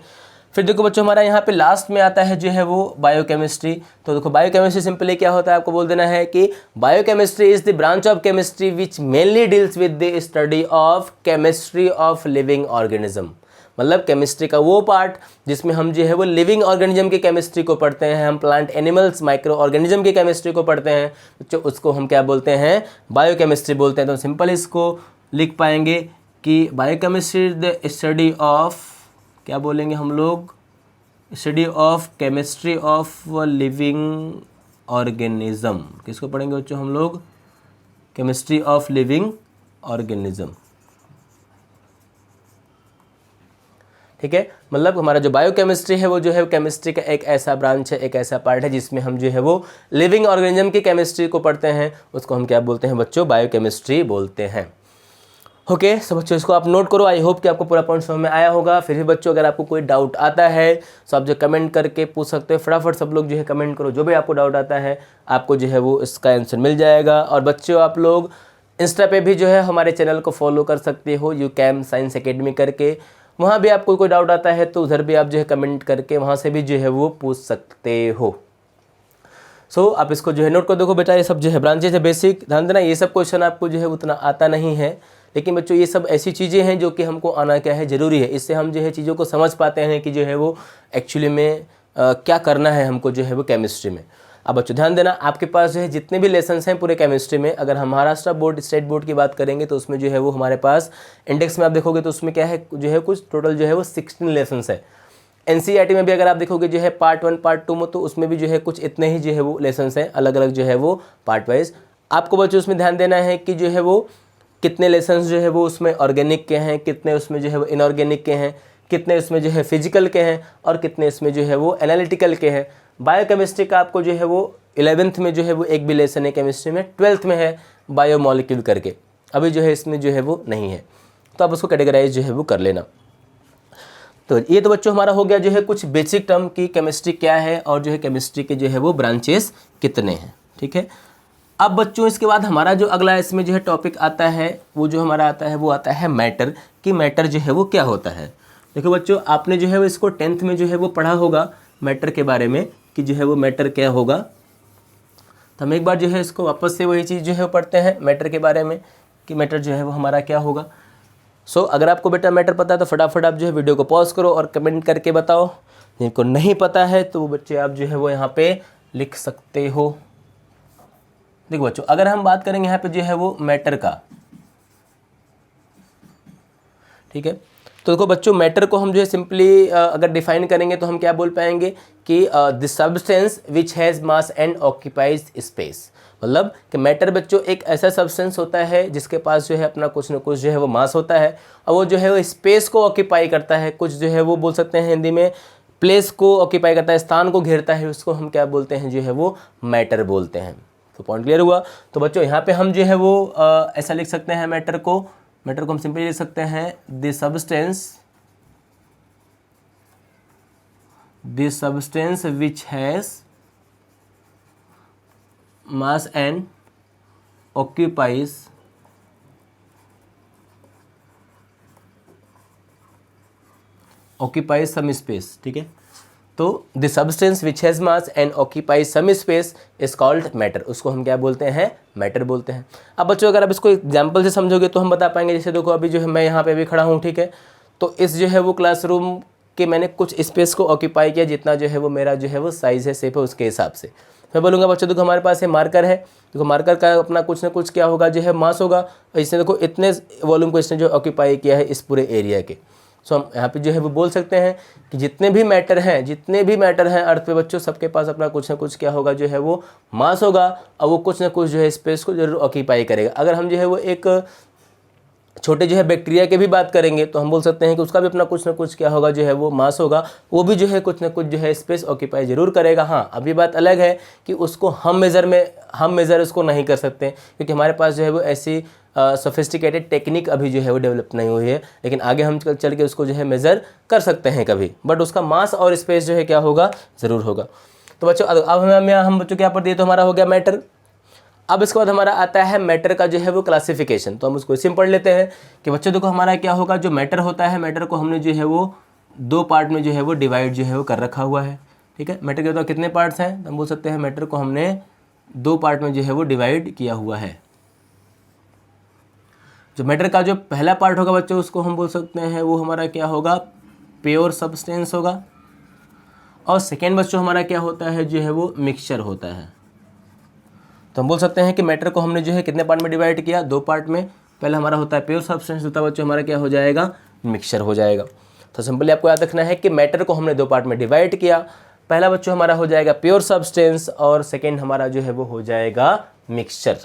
फिर देखो बच्चों हमारा यहाँ पे लास्ट में आता है जो है वो बायोकेमिस्ट्री। तो देखो बायोकेमिस्ट्री सिंपली क्या होता है, आपको बोल देना है कि biochemistry is the branch of chemistry which mainly deals with the study of chemistry of living organism. मतलब केमिस्ट्री का वो पार्ट जिसमें हम जो है वो लिविंग ऑर्गेनिज्म की केमिस्ट्री को पढ़ते हैं, हम प्लांट एनिमल्स माइक्रो ऑर्गेनिज्म की केमिस्ट्री को पढ़ते हैं बच्चों, उसको हम क्या बोलते हैं बायोकेमिस्ट्री बोलते हैं। तो सिंपल इसको लिख पाएंगे कि biochemistry is the study of, क्या बोलेंगे हम लोग, study of chemistry of living organism. किसको पढ़ेंगे बच्चों हम लोग, केमिस्ट्री ऑफ लिविंग ऑर्गेनिज्म। ठीक है, मतलब हमारा जो बायोकेमिस्ट्री है वो जो है केमिस्ट्री का एक ऐसा ब्रांच है, एक ऐसा पार्ट है जिसमें हम जो है वो लिविंग ऑर्गेनिज्म की केमिस्ट्री को पढ़ते हैं, उसको हम क्या बोलते हैं बच्चों बायोकेमिस्ट्री बोलते हैं। ओके, सब बच्चों इसको आप नोट करो। आई होप कि आपको पूरा पॉइंट समझ में आया होगा। फिर भी बच्चों अगर आपको कोई डाउट आता है तो आप जो कमेंट करके पूछ सकते हो, फटाफट सब लोग जो है कमेंट करो, जो भी आपको डाउट आता है आपको जो है वो इसका आंसर मिल जाएगा। और बच्चों आप लोग इंस्टा पे भी जो है हमारे चैनल को फॉलो कर सकते हो UCAM साइंस एकेडमी करके, वहाँ भी आपको कोई डाउट आता है तो उधर भी आप जो है कमेंट करके वहाँ से भी जो है वो पूछ सकते हो। सो आप इसको जो है नोट कर देखो बेटा, ये सब जो है ब्रांचेज है बेसिक, ध्यान देना ये सब क्वेश्चन आपको जो है उतना आता नहीं है, लेकिन बच्चों ये सब ऐसी चीज़ें हैं जो कि हमको आना क्या है ज़रूरी है, इससे हम जो है चीज़ों को समझ पाते हैं कि जो है वो एक्चुअली में क्या करना है हमको जो है वो केमिस्ट्री में। अब बच्चों ध्यान देना, आपके पास जो है जितने भी लेसन्स हैं पूरे केमिस्ट्री में, अगर हम महाराष्ट्र बोर्ड स्टेट बोर्ड की बात करेंगे तो उसमें जो है वो हमारे पास इंडेक्स में आप देखोगे तो उसमें क्या है जो है कुछ टोटल जो है वो 16 लेसन्स है। एनसीईआरटी में भी अगर आप देखोगे जो है पार्ट 1 पार्ट 2 में, तो उसमें भी जो है कुछ इतने ही जो है वो लेसन्स हैं, अलग अलग जो है वो पार्ट वाइज। आपको बच्चों उसमें ध्यान देना है कि जो है वो कितने लेसन्स जो है वो उसमें ऑर्गेनिक के हैं, कितने उसमें जो है वो इनऑर्गेनिक के हैं, कितने उसमें जो है फिजिकल के हैं, और कितने इसमें जो है वो एनालिटिकल के हैं। बायोकेमिस्ट्री का आपको जो है वो 11th में जो है वो एक भी लेसन है केमिस्ट्री में, 12th में है बायोमोलिक्यूल करके, अभी जो है इसमें जो है वो नहीं है, तो आप उसको कैटेगराइज जो है वो कर लेना। तो ये तो बच्चों हमारा हो गया जो है कुछ बेसिक टर्म की केमिस्ट्री क्या है और जो है केमिस्ट्री के जो है वो ब्रांचेस कितने हैं, ठीक है। अब बच्चों इसके बाद हमारा जो अगला इसमें जो है टॉपिक आता है, वो जो हमारा आता है वो आता है मैटर, कि मैटर जो है वो क्या होता है। देखो बच्चों, आपने जो है वो इसको 10th में जो है वो पढ़ा होगा मैटर के बारे में, कि जो है वो मैटर क्या होगा। तो हम एक बार जो है इसको वापस से वही चीज़ जो है वो पढ़ते हैं मैटर के बारे में, कि मैटर जो है वो हमारा क्या होगा। सो अगर आपको बेटा मैटर पता है तो फटाफट आप जो है वीडियो को पॉज करो और कमेंट करके बताओ। जिनको नहीं पता है तो वो बच्चे आप जो है वो यहाँ पे लिख सकते हो। देखो बच्चों, अगर हम बात करेंगे यहाँ पे जो है वो मैटर का, ठीक है, तो देखो बच्चों मैटर को हम जो है सिंपली अगर डिफाइन करेंगे तो हम क्या बोल पाएंगे कि the substance which has mass and occupies space. मतलब कि मैटर बच्चों एक ऐसा सब्सटेंस होता है जिसके पास जो है अपना कुछ न कुछ जो है वो मास होता है, और वो जो है वो स्पेस को ऑक्यूपाई करता है, कुछ जो है वो बोल सकते हैं हिंदी में प्लेस को ऑक्यूपाई करता है, स्थान को घेरता है, उसको हम क्या बोलते हैं जो है वो मैटर बोलते हैं। तो पॉइंट क्लियर हुआ। तो बच्चों यहाँ पे हम जो है वो ऐसा लिख सकते हैं मैटर को हम सिंपली लिख सकते हैं the substance which has mass and occupies some space, ठीक है। तो the substance which has mass and occupies some space is called matter, उसको हम क्या बोलते हैं, मैटर बोलते हैं। अब बच्चों अगर आप इसको एग्जाम्पल से समझोगे तो हम बता पाएंगे। जैसे देखो अभी जो है मैं यहाँ पे भी खड़ा हूँ, ठीक है, तो इस जो है वो क्लासरूम के मैंने कुछ स्पेस को ऑक्यूपाई किया, जितना जो है वो मेरा जो है वो साइज़ है, शेप है, उसके हिसाब से मैं बोलूँगा बच्चों देखो हमारे पास ये मार्कर है, देखो मार्कर का अपना कुछ ना कुछ क्या होगा जो है मास होगा, इसने देखो इतने वॉल्यूम को इसने जो ऑक्यूपाई किया है इस पूरे एरिया के। सो हम यहाँ पे जो है वो बोल सकते हैं कि जितने भी मैटर हैं अर्थ पे बच्चों, सबके पास अपना कुछ ना कुछ क्या होगा जो है वो मास होगा, और वो कुछ ना कुछ जो है स्पेस को जरूर ऑक्यूपाई करेगा। अगर हम जो है वो एक छोटे जो है बैक्टीरिया के भी बात करेंगे तो हम बोल सकते हैं कि उसका भी अपना कुछ ना कुछ क्या होगा जो है वो मास होगा, वो भी जो है कुछ ना कुछ जो है स्पेस ऑक्यूपाई जरूर करेगा। हाँ, अभी बात अलग है कि उसको हम मेज़र उसको नहीं कर सकते, क्योंकि हमारे पास जो है वो ऐसी सोफिस्टिकेटेड टेक्निक अभी जो है वो डेवलप नहीं हुई है, लेकिन आगे हम चल के उसको जो है मेज़र कर सकते हैं कभी, बट उसका मास और स्पेस जो है क्या होगा, ज़रूर होगा। तो बच्चों अब हम बच्चों क्या पढ़ दिए, तो हमारा हो गया मैटर। अब इसके बाद हमारा आता है मैटर का जो है वो क्लासिफिकेशन। तो हम उसको इसी में पढ़ लेते हैं कि बच्चों देखो हमारा क्या होगा, जो मैटर होता है, मैटर को हमने जो है वो 2 पार्ट में जो है वो डिवाइड जो है वो कर रखा हुआ है, ठीक है। मैटर के तो कितने पार्ट्स हैं, तो हम बोल सकते हैं मैटर को हमने 2 पार्ट में जो है वो डिवाइड किया हुआ है। जो मैटर का जो पहला पार्ट होगा बच्चों, उसको हम बोल सकते हैं वो हमारा क्या होगा, प्योर सब्सटेंस होगा, और सेकेंड बच्चों हमारा क्या होता है जो है वो मिक्सचर होता है। तो हम बोल सकते हैं कि मैटर को हमने जो है कितने पार्ट में डिवाइड किया, 2 पार्ट में। पहला हमारा होता है प्योर सब्सटेंस, दूसरा बच्चों हमारा क्या हो जाएगा, मिक्सचर हो जाएगा। तो सिंपली आपको याद रखना है कि मैटर को हमने 2 पार्ट में डिवाइड किया, पहला बच्चों हमारा हो जाएगा प्योर सब्सटेंस, और सेकेंड हमारा जो है वो हो जाएगा मिक्सचर।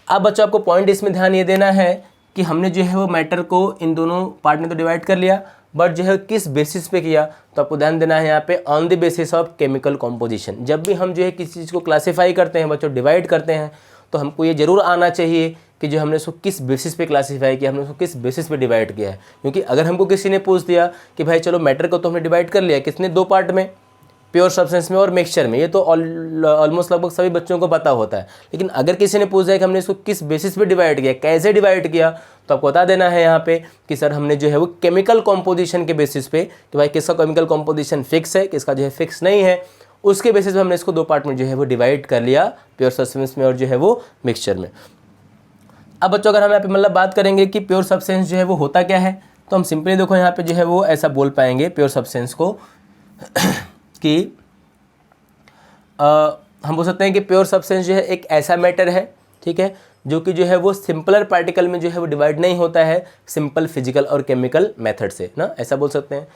अब बच्चों आपको पॉइंट इसमें ध्यान ये देना है कि हमने जो है वो मैटर को इन दोनों पार्ट में तो डिवाइड कर लिया, बट जो है किस बेसिस पे किया, तो आपको ध्यान देना है यहाँ पे on the basis of chemical composition. जब भी हम जो है किसी चीज़ को क्लासीफाई करते हैं बच्चों, डिवाइड करते हैं, तो हमको ये जरूर आना चाहिए कि जो हमने उसको किस बेसिस पे क्लासीफाई किया, हमने उसको किस बेसिस पे डिवाइड किया है। क्योंकि अगर हमको किसी ने पूछ दिया कि भाई चलो मैटर को तो हमने डिवाइड कर लिया, किसने 2 पार्ट में, प्योर सब्सटेंस में और मिक्सचर में, ये तो ऑलमोस्ट लगभग सभी बच्चों को पता होता है। लेकिन अगर किसी ने पूछ दिया कि हमने इसको किस बेसिस पे डिवाइड किया, कैसे डिवाइड किया, तो आपको बता देना है यहाँ पे कि सर हमने जो है वो केमिकल कॉम्पोजिशन के बेसिस पे, कि भाई किसका केमिकल कॉम्पोजिशन फिक्स है, किसका जो है फिक्स नहीं है, उसके बेसिस पे हमने इसको 2 पार्ट में जो है वो डिवाइड कर लिया, प्योर सब्सटेंस में और जो है वो मिक्सचर में। अब बच्चों अगर हम यहाँ पे मतलब बात करेंगे कि प्योर सब्सटेंस जो है वो होता क्या है, तो हम सिंपली देखो यहाँ पे जो है वो ऐसा बोल पाएंगे प्योर सब्सटेंस को कि हम बोल सकते हैं कि प्योर सब्सटेंस जो है एक ऐसा मैटर है, ठीक है, जो कि जो है वो सिंपलर पार्टिकल में जो है वो डिवाइड नहीं होता है सिंपल फिजिकल और केमिकल मेथड से ना, ऐसा बोल सकते हैं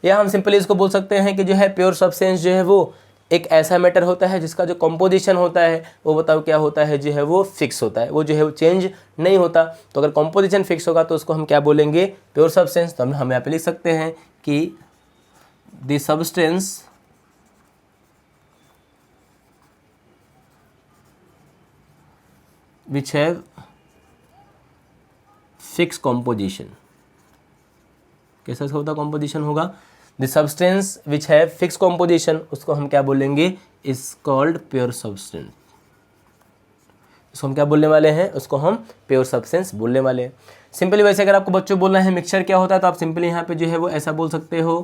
या हम सिंपली इसको बोल सकते हैं कि जो है प्योर सब्सटेंस जो है वो एक ऐसा मैटर होता है जिसका जो कंपोजिशन होता है वो बताओ क्या होता है, जो है वो फिक्स होता है, वो जो है वो चेंज नहीं होता। तो अगर कंपोजिशन फिक्स होगा तो उसको हम क्या बोलेंगे, प्योर सब्सटेंस। तो हम यहाँ पे लिख सकते हैं कि the substance which have fixed composition, कैसा होता कॉम्पोजिशन होगा, the substance which have fix composition, उसको हम क्या बोलेंगे, इज कॉल्ड प्योर सब्सटेंस। इसको हम क्या बोलने वाले हैं, उसको हम प्योर सब्सटेंस बोलने वाले हैं। सिंपली वैसे अगर आपको बच्चों बोलना है मिक्सचर क्या होता है तो आप सिंपली यहाँ पे जो है वो ऐसा बोल सकते हो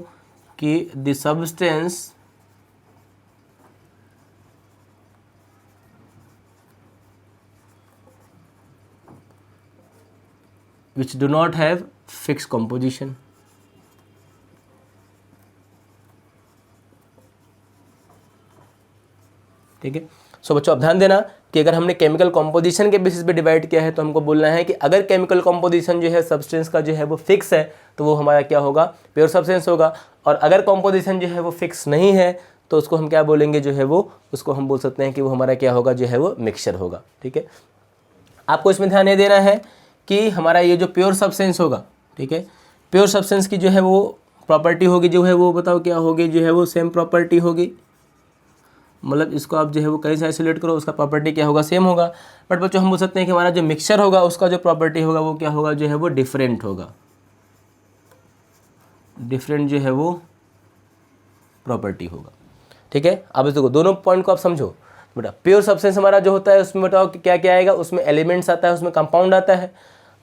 कि the substance which do not have fixed composition। ठीक है। सो बच्चों अब ध्यान देना कि अगर हमने केमिकल कॉम्पोजिशन के बेसिस पे डिवाइड किया है तो हमको बोलना है कि अगर केमिकल कॉम्पोजिशन जो है सब्सटेंस का जो है वो फिक्स है तो वो हमारा क्या होगा, प्योर सब्सटेंस होगा। और अगर कॉम्पोजिशन जो है वो फिक्स नहीं है तो उसको हम क्या बोलेंगे, जो है वो उसको हम बोल सकते हैं कि वो हमारा क्या होगा, जो है वो मिक्सचर होगा। ठीक है। आपको इसमें ध्यान ये देना है कि हमारा ये जो प्योर सब्सटेंस होगा, ठीक है, प्योर सब्सटेंस की जो है वो प्रॉपर्टी होगी, जो है वो बताओ क्या होगी, जो है वो सेम प्रॉपर्टी होगी। मतलब इसको आप जो है वो कहीं से आइसोलेट करो उसका प्रॉपर्टी क्या होगा, सेम होगा। बट बच्चों हम बोल सकते हैं कि हमारा जो मिक्सचर होगा उसका जो प्रॉपर्टी होगा वो क्या होगा, जो है वो डिफरेंट होगा। डिफरेंट जो है वो प्रॉपर्टी होगा। ठीक है। अब देखो दोनों पॉइंट को आप समझो बेटा। प्योर सब्सटेंस हमारा जो होता है उसमें बताओ कि क्या क्या आएगा, उसमें एलिमेंट्स आता है, उसमें कंपाउंड आता है।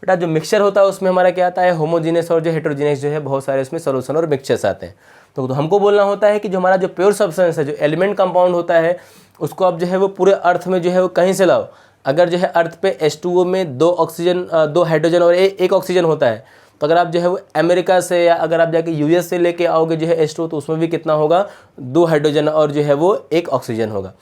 बेटा जो मिक्सचर होता है उसमें हमारा क्या आता है, होमोजीनियस और जो हेटेरोजीनियस जो है बहुत सारे उसमें सॉल्यूशन और मिक्सचर्स आते हैं। तो हमको बोलना होता है कि जो हमारा जो प्योर सब्सटेंस है, जो एलिमेंट कंपाउंड होता है, उसको आप जो है वो पूरे अर्थ में जो है वो कहीं से लाओ। अगर जो है अर्थ पे H2O में 2 ऑक्सीजन 2 हाइड्रोजन और एक ऑक्सीजन होता है, तो अगर आप जो है वो अमेरिका से या अगर आप जाके US से लेके आओगे जो है H2O, तो उसमें भी कितना होगा, 2 हाइड्रोजन और जो है वो 1 ऑक्सीजन होगा।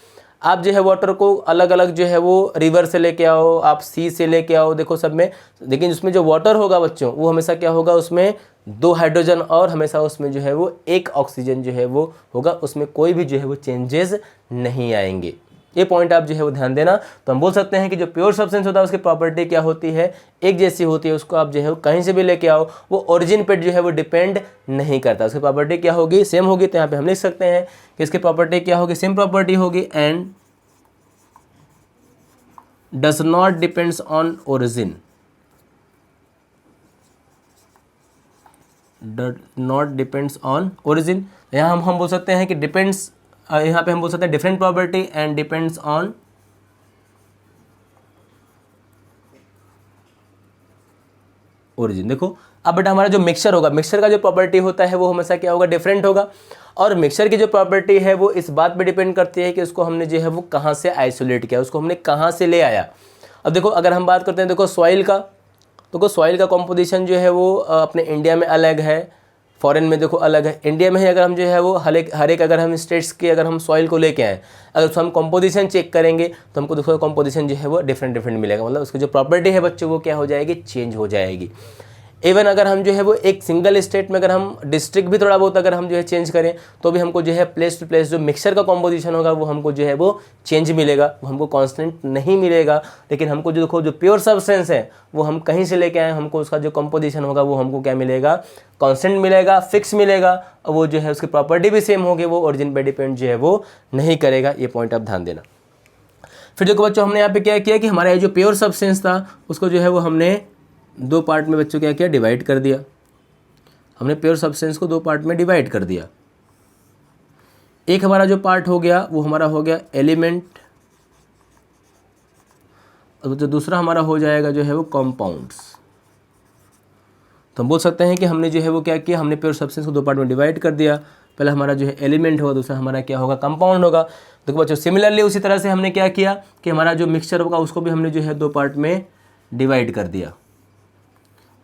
आप जो है वाटर को अलग अलग जो है वो रिवर से लेके आओ, आप सी से लेके आओ, देखो सब में, लेकिन उसमें जो वाटर होगा बच्चों वो हमेशा क्या होगा, उसमें 2 हाइड्रोजन और हमेशा उसमें जो है वो 1 ऑक्सीजन जो है वो होगा, उसमें कोई भी जो है वो चेंजेस नहीं आएंगे। ये पॉइंट आप जो है वो ध्यान देना। तो हम बोल सकते हैं कि जो प्योर सब्सटेंस होता है उसकी प्रॉपर्टी क्या होती है, एक जैसी होती है। उसको आप जो है वो कहीं से भी लेके आओ, वो ओरिजिन पे जो है वो डिपेंड नहीं करता। उसकी प्रॉपर्टी क्या होगी, सेम होगी। तो यहाँ पे हम लिख सकते हैं कि इसकी प्रॉपर्टी क्या होगी, सेम प्रॉपर्टी होगी and does not depends on origin. Not depends on origin. यहाँ हम बोल सकते हैं कि डिपेंड्स, यहाँ पे हम बोल सकते हैं different property and depends on origin. देखो अब बेटा हमारा जो मिक्सचर होगा, मिक्सचर का जो प्रॉपर्टी होता है वो हमेशा क्या होगा, डिफरेंट होगा। और मिक्सचर की जो प्रॉपर्टी है वो इस बात पे डिपेंड करती है कि उसको हमने जो है वो कहाँ से आइसोलेट किया, उसको हमने कहाँ से ले आया। अब देखो अगर हम बात करते हैं देखो सॉइल का, तो सॉइल का कॉम्पोजिशन जो है वो अपने इंडिया में अलग है, फॉरेन में देखो अलग है। इंडिया में ही अगर हम जो है वो हर एक अगर हम स्टेट्स के अगर हम सॉइल को लेके आएँ, अगर उसको हम कॉम्पोजिशन चेक करेंगे तो हमको देखो कॉम्पोजिशन जो है वो डिफरेंट मिलेगा। मतलब उसकी जो प्रॉपर्टी है बच्चों वो क्या हो जाएगी, चेंज हो जाएगी। इवन अगर हम जो है वो एक सिंगल स्टेट में अगर हम डिस्ट्रिक्ट भी थोड़ा बहुत अगर हम जो है चेंज करें तो भी हमको जो है प्लेस टू प्लेस जो मिक्सचर का कॉम्पोजिशन होगा वो हमको जो है वो चेंज मिलेगा, वो हमको कांस्टेंट नहीं मिलेगा। लेकिन हमको जो देखो जो प्योर सब्सटेंस है वो हम कहीं से लेके आए, हमको उसका जो कॉम्पोजिशन होगा वो हमको क्या मिलेगा, कांस्टेंट मिलेगा, फिक्स मिलेगा। और वो जो है उसकी प्रॉपर्टी भी सेम होगी, वो ओरिजिन पे डिपेंड जो है वो नहीं करेगा। ये पॉइंट आप ध्यान देना। फिर देखो बच्चों हमने यहाँ पे क्या किया कि हमारा ये जो प्योर सब्सटेंस था उसको जो है वो हमने 2 पार्ट में बच्चों क्या किया, डिवाइड कर दिया। हमने प्योर सब्सटेंस को 2 पार्ट में डिवाइड कर दिया। एक हमारा जो पार्ट हो गया वो हमारा हो गया एलिमेंट, और जो दूसरा हमारा हो जाएगा जो है वो कंपाउंड्स। तो हम बोल सकते हैं कि हमने जो है वो क्या किया, हमने प्योर सब्सटेंस को 2 पार्ट में डिवाइड कर दिया। पहला हमारा जो है एलिमेंट होगा, दूसरा हमारा क्या होगा, कंपाउंड होगा। देखो बच्चों सिमिलरली उसी तरह से हमने क्या किया कि हमारा जो मिक्सचर होगा उसको भी हमने जो है 2 पार्ट में डिवाइड कर दिया।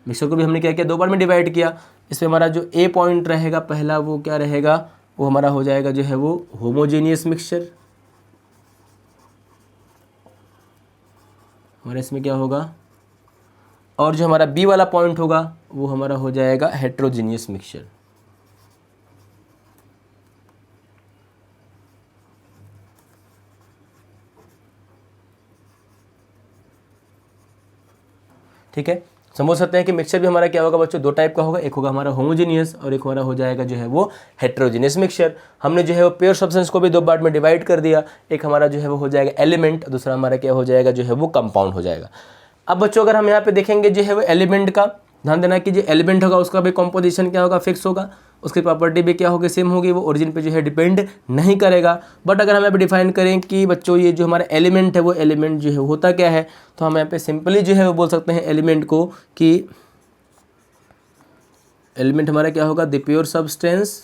मिक्सचर को भी हमने क्या किया, 2 पार्ट में डिवाइड किया। इसमें हमारा जो ए पॉइंट रहेगा पहला वो क्या रहेगा, वो हमारा हो जाएगा जो है वो होमोजेनियस मिक्सचर। हमारे इसमें क्या होगा, और जो हमारा बी वाला पॉइंट होगा वो हमारा हो जाएगा हेट्रोजीनियस मिक्सचर। ठीक है। समझ सकते हैं कि मिक्सचर भी हमारा क्या होगा बच्चों, दो टाइप का होगा, एक होगा हमारा होमोजीनियस और एक हमारा हो जाएगा जो है वो हेट्रोजीनियस मिक्सचर। हमने जो है वो प्योर सब्सटेंस को भी दो पार्ट में डिवाइड कर दिया, एक हमारा जो है वो हो जाएगा एलिमेंट, दूसरा हमारा क्या हो जाएगा जो है वो कंपाउंड हो जाएगा। अब बच्चों अगर हम यहाँ पे देखेंगे जो है वो एलिमेंट का, ध्यान देना कि जो एलिमेंट होगा उसका भी कॉम्पोजिशन क्या होगा, फिक्स होगा, उसकी प्रॉपर्टी भी क्या होगी, सेम होगी, वो ओरिजिन पे जो है डिपेंड नहीं करेगा। बट अगर हम यहाँ पे डिफाइन करें कि बच्चों ये जो हमारा एलिमेंट है वो एलिमेंट जो है होता क्या है, तो हम यहाँ पे सिंपली जो है वो बोल सकते हैं एलिमेंट को कि एलिमेंट हमारा क्या होगा, the pure substance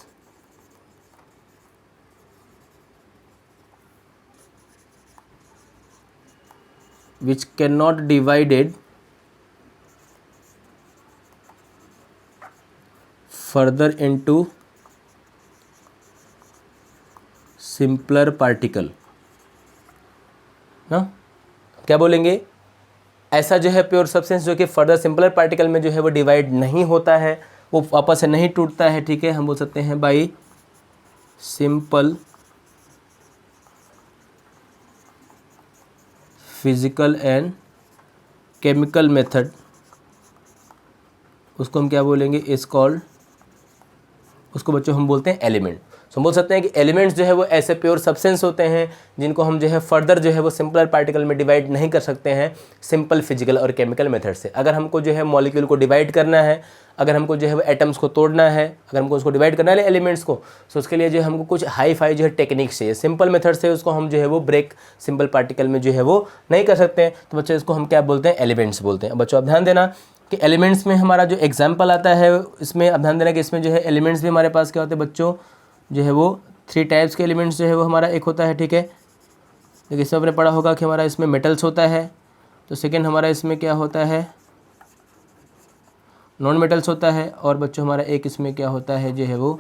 which cannot divided further into simpler particle। ना क्या बोलेंगे, ऐसा जो है प्योर सब्सटेंस जो कि फर्दर सिंपलर पार्टिकल में जो है वो डिवाइड नहीं होता है, वो आपस से नहीं टूटता है, ठीक है। हम बोल सकते हैं by simple physical and chemical method, उसको हम क्या बोलेंगे, इज कॉल्ड, उसको बच्चों हम बोलते हैं एलिमेंट। सो हम बोल सकते हैं कि एलिमेंट्स जो है वो ऐसे प्योर सब्सटेंस होते हैं जिनको हम जो है फर्दर जो है वो सिंपलर पार्टिकल में डिवाइड नहीं कर सकते हैं सिंपल फिजिकल और केमिकल मेथड से। अगर हमको जो है मॉलिक्यूल को डिवाइड करना है, अगर हमको जो है वो एटम्स को तोड़ना है, अगर हमको उसको डिवाइड करना है एलिमेंट्स को, तो उसके लिए जो है हमको कुछ हाई फाई जो है टेक्निक्स चाहिए। सिंपल मेथड से उसको हम जो है वो ब्रेक सिंपल पार्टिकल में जो है वो नहीं कर सकते हैं, तो बच्चों इसको हम क्या बोलते हैं, एलिमेंट्स बोलते हैं। बच्चों आप ध्यान देना कि एलिमेंट्स में हमारा जो एग्जाम्पल आता है इसमें आप ध्यान देना कि इसमें जो है एलिमेंट्स भी हमारे पास क्या होते हैं बच्चों, जो है वो 3 टाइप्स के एलिमेंट्स जो है वो हमारा एक होता है, ठीक है। देखिए इसमें आपने पढ़ा होगा कि हमारा इसमें मेटल्स होता है, तो सेकेंड हमारा इसमें क्या होता है, नॉन मेटल्स होता है, और बच्चों हमारा एक इसमें क्या होता है जो है वो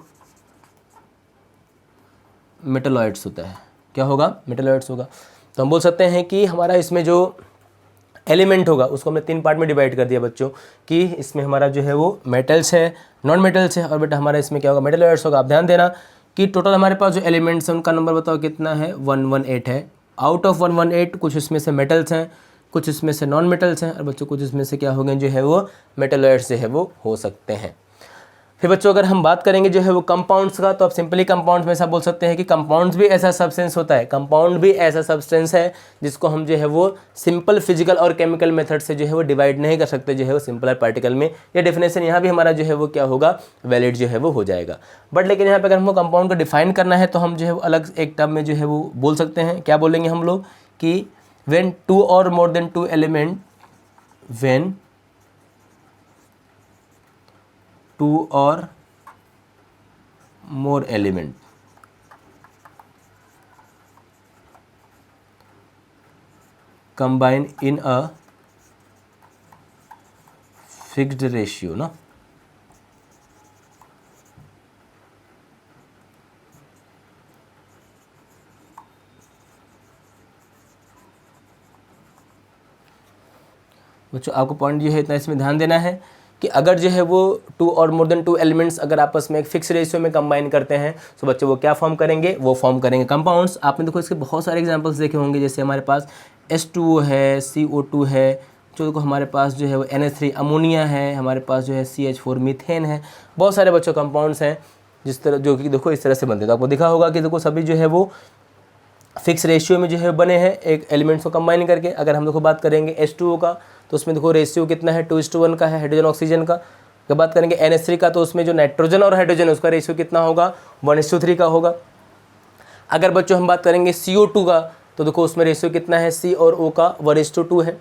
मेटलॉइड्स होता है। क्या होगा, मेटलॉइड्स होगा। तो हम बोल सकते हैं कि हमारा इसमें जो एलिमेंट होगा उसको हमने 3 पार्ट में डिवाइड कर दिया बच्चों, कि इसमें हमारा जो है वो मेटल्स है, नॉन मेटल्स है, और बेटा हमारा इसमें क्या होगा, मेटलॉइड्स होगा। आप ध्यान देना कि टोटल हमारे पास जो एलिमेंट्स हैं उनका नंबर बताओ कितना है, 118 है। आउट ऑफ 118 कुछ इसमें से मेटल्स हैं, कुछ इसमें से नॉन मेटल्स हैं, और बच्चों कुछ इसमें से क्या हो गए जो है वो मेटलॉइड्स जो है वो हो सकते हैं। फिर बच्चों अगर हम बात करेंगे जो है वो कंपाउंड्स का, तो आप सिंपली कंपाउंड्स में ऐसा बोल सकते हैं कि कंपाउंड्स भी ऐसा सब्सटेंस होता है, कंपाउंड भी ऐसा सब्सटेंस है जिसको हम जो है वो सिंपल फिजिकल और केमिकल मेथड से जो है वो डिवाइड नहीं कर सकते जो है वो सिंपलर पार्टिकल में। ये डेफिनेशन यहाँ भी हमारा जो है वो क्या होगा, वैलिड जो है वो हो जाएगा। बट लेकिन यहाँ पे अगर हमको कंपाउंड को डिफाइन करना है तो हम जो है वो अलग एक टर्म में जो है वो बोल सकते हैं। क्या बोलेंगे हम लोग कि when 2 or more than 2 element, when 2 or more element combine in a fixed ratio, ना। बच्चों आपको पॉइंट जो है इतना इसमें ध्यान देना है कि अगर जो है वो 2 और मोर देन 2 एलिमेंट्स अगर आपस में एक फिक्स रेशियो में कंबाइन करते हैं तो बच्चों वो क्या फॉर्म करेंगे, वो फॉर्म करेंगे कंपाउंड्स। आपने देखो इसके बहुत सारे एग्जांपल्स देखे होंगे, जैसे हमारे पास H2O है, CO2 है, जो देखो हमारे पास जो है वो NH3 अमोनिया है, हमारे पास जो है CH4 मीथेन है। बहुत सारे बच्चों कंपाउंड्स हैं जिस तरह जो कि देखो इस तरह से बनते हैं। तो आपको दिखा होगा कि देखो सभी जो है वो फिक्स रेशियो में जो है बने हैं एक एलिमेंट्स को कंबाइन करके। अगर हम देखो बात करेंगे H2O का तो उसमें देखो रेशियो कितना है, 2:1 का है हाइड्रोजन ऑक्सीजन का। अगर बात करेंगे NH3 का तो उसमें जो नाइट्रोजन और हाइड्रोजन है उसका रेशियो कितना होगा, 1:3 का होगा। अगर बच्चों हम बात करेंगे CO2 का तो देखो उसमें रेशियो कितना है, C और O का 1:2 है।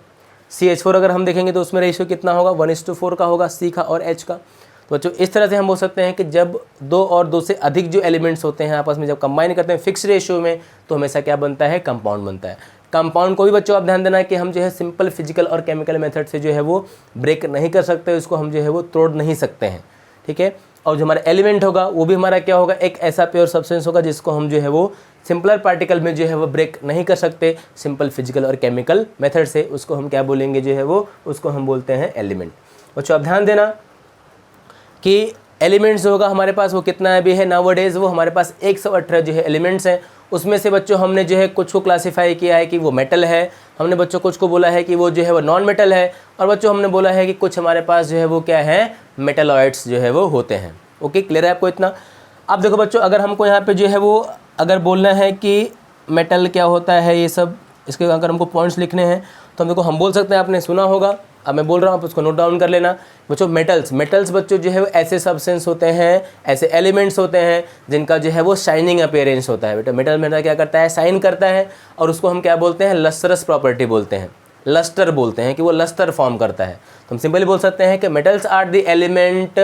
CH4 अगर हम देखेंगे तो उसमें रेशियो कितना होगा, 1:4 का होगा, C का और H का। तो बच्चों इस तरह से हम बोल सकते हैं कि जब 2 और 2 से अधिक जो एलिमेंट्स होते हैं आपस में जब कंबाइन करते हैं फिक्स रेशियो में तो हमेशा क्या बनता है, कंपाउंड बनता है। कंपाउंड को भी बच्चों आप ध्यान देना है कि हम जो है सिंपल फिजिकल और केमिकल मेथड से जो है वो ब्रेक नहीं कर सकते, उसको हम जो है वो तोड़ नहीं सकते हैं, ठीक है। और जो हमारा एलिमेंट होगा वो भी हमारा क्या होगा, एक ऐसा प्योर सब्सटेंस होगा जिसको हम जो है वो सिंपलर पार्टिकल में जो है वो ब्रेक नहीं कर सकते सिंपल फिजिकल और केमिकल मेथड से। उसको हम क्या बोलेंगे जो है वो, उसको हम बोलते हैं एलिमेंट। बच्चों आप ध्यान देना कि एलिमेंट्स होगा हमारे पास वो कितना अभी है नाउअडेज, वो हमारे पास 118 जो है एलिमेंट्स हैं। उसमें से बच्चों हमने जो है कुछ को क्लासीफाई किया है कि वो मेटल है, हमने बच्चों कुछ को बोला है कि वो जो है वो नॉन मेटल है, और बच्चों हमने बोला है कि कुछ हमारे पास जो है वो क्या है मेटलॉइड्स जो है वो होते हैं। ओके, क्लियर है आपको इतना। अब देखो बच्चों, अगर हमको यहाँ पे जो है वो अगर बोलना है कि मेटल क्या होता है, ये सब इसके अगर हमको पॉइंट्स लिखने हैं तो हम देखो हम बोल सकते हैं, आपने सुना होगा, अब मैं बोल रहा हूँ आप उसको नोट डाउन कर लेना। बच्चों मेटल्स बच्चों जो है वो ऐसे सब्सटेंस होते हैं, ऐसे एलिमेंट्स होते हैं जिनका जो है वो शाइनिंग अपीयरेंस होता है। बेटा मेटल मेरा क्या करता है, शाइन करता है, और उसको हम क्या बोलते हैं, लस्टरस प्रॉपर्टी बोलते हैं, लस्टर बोलते हैं कि वो लस्टर फॉर्म करता है। तो हम सिंपली बोल सकते हैं कि metals are the element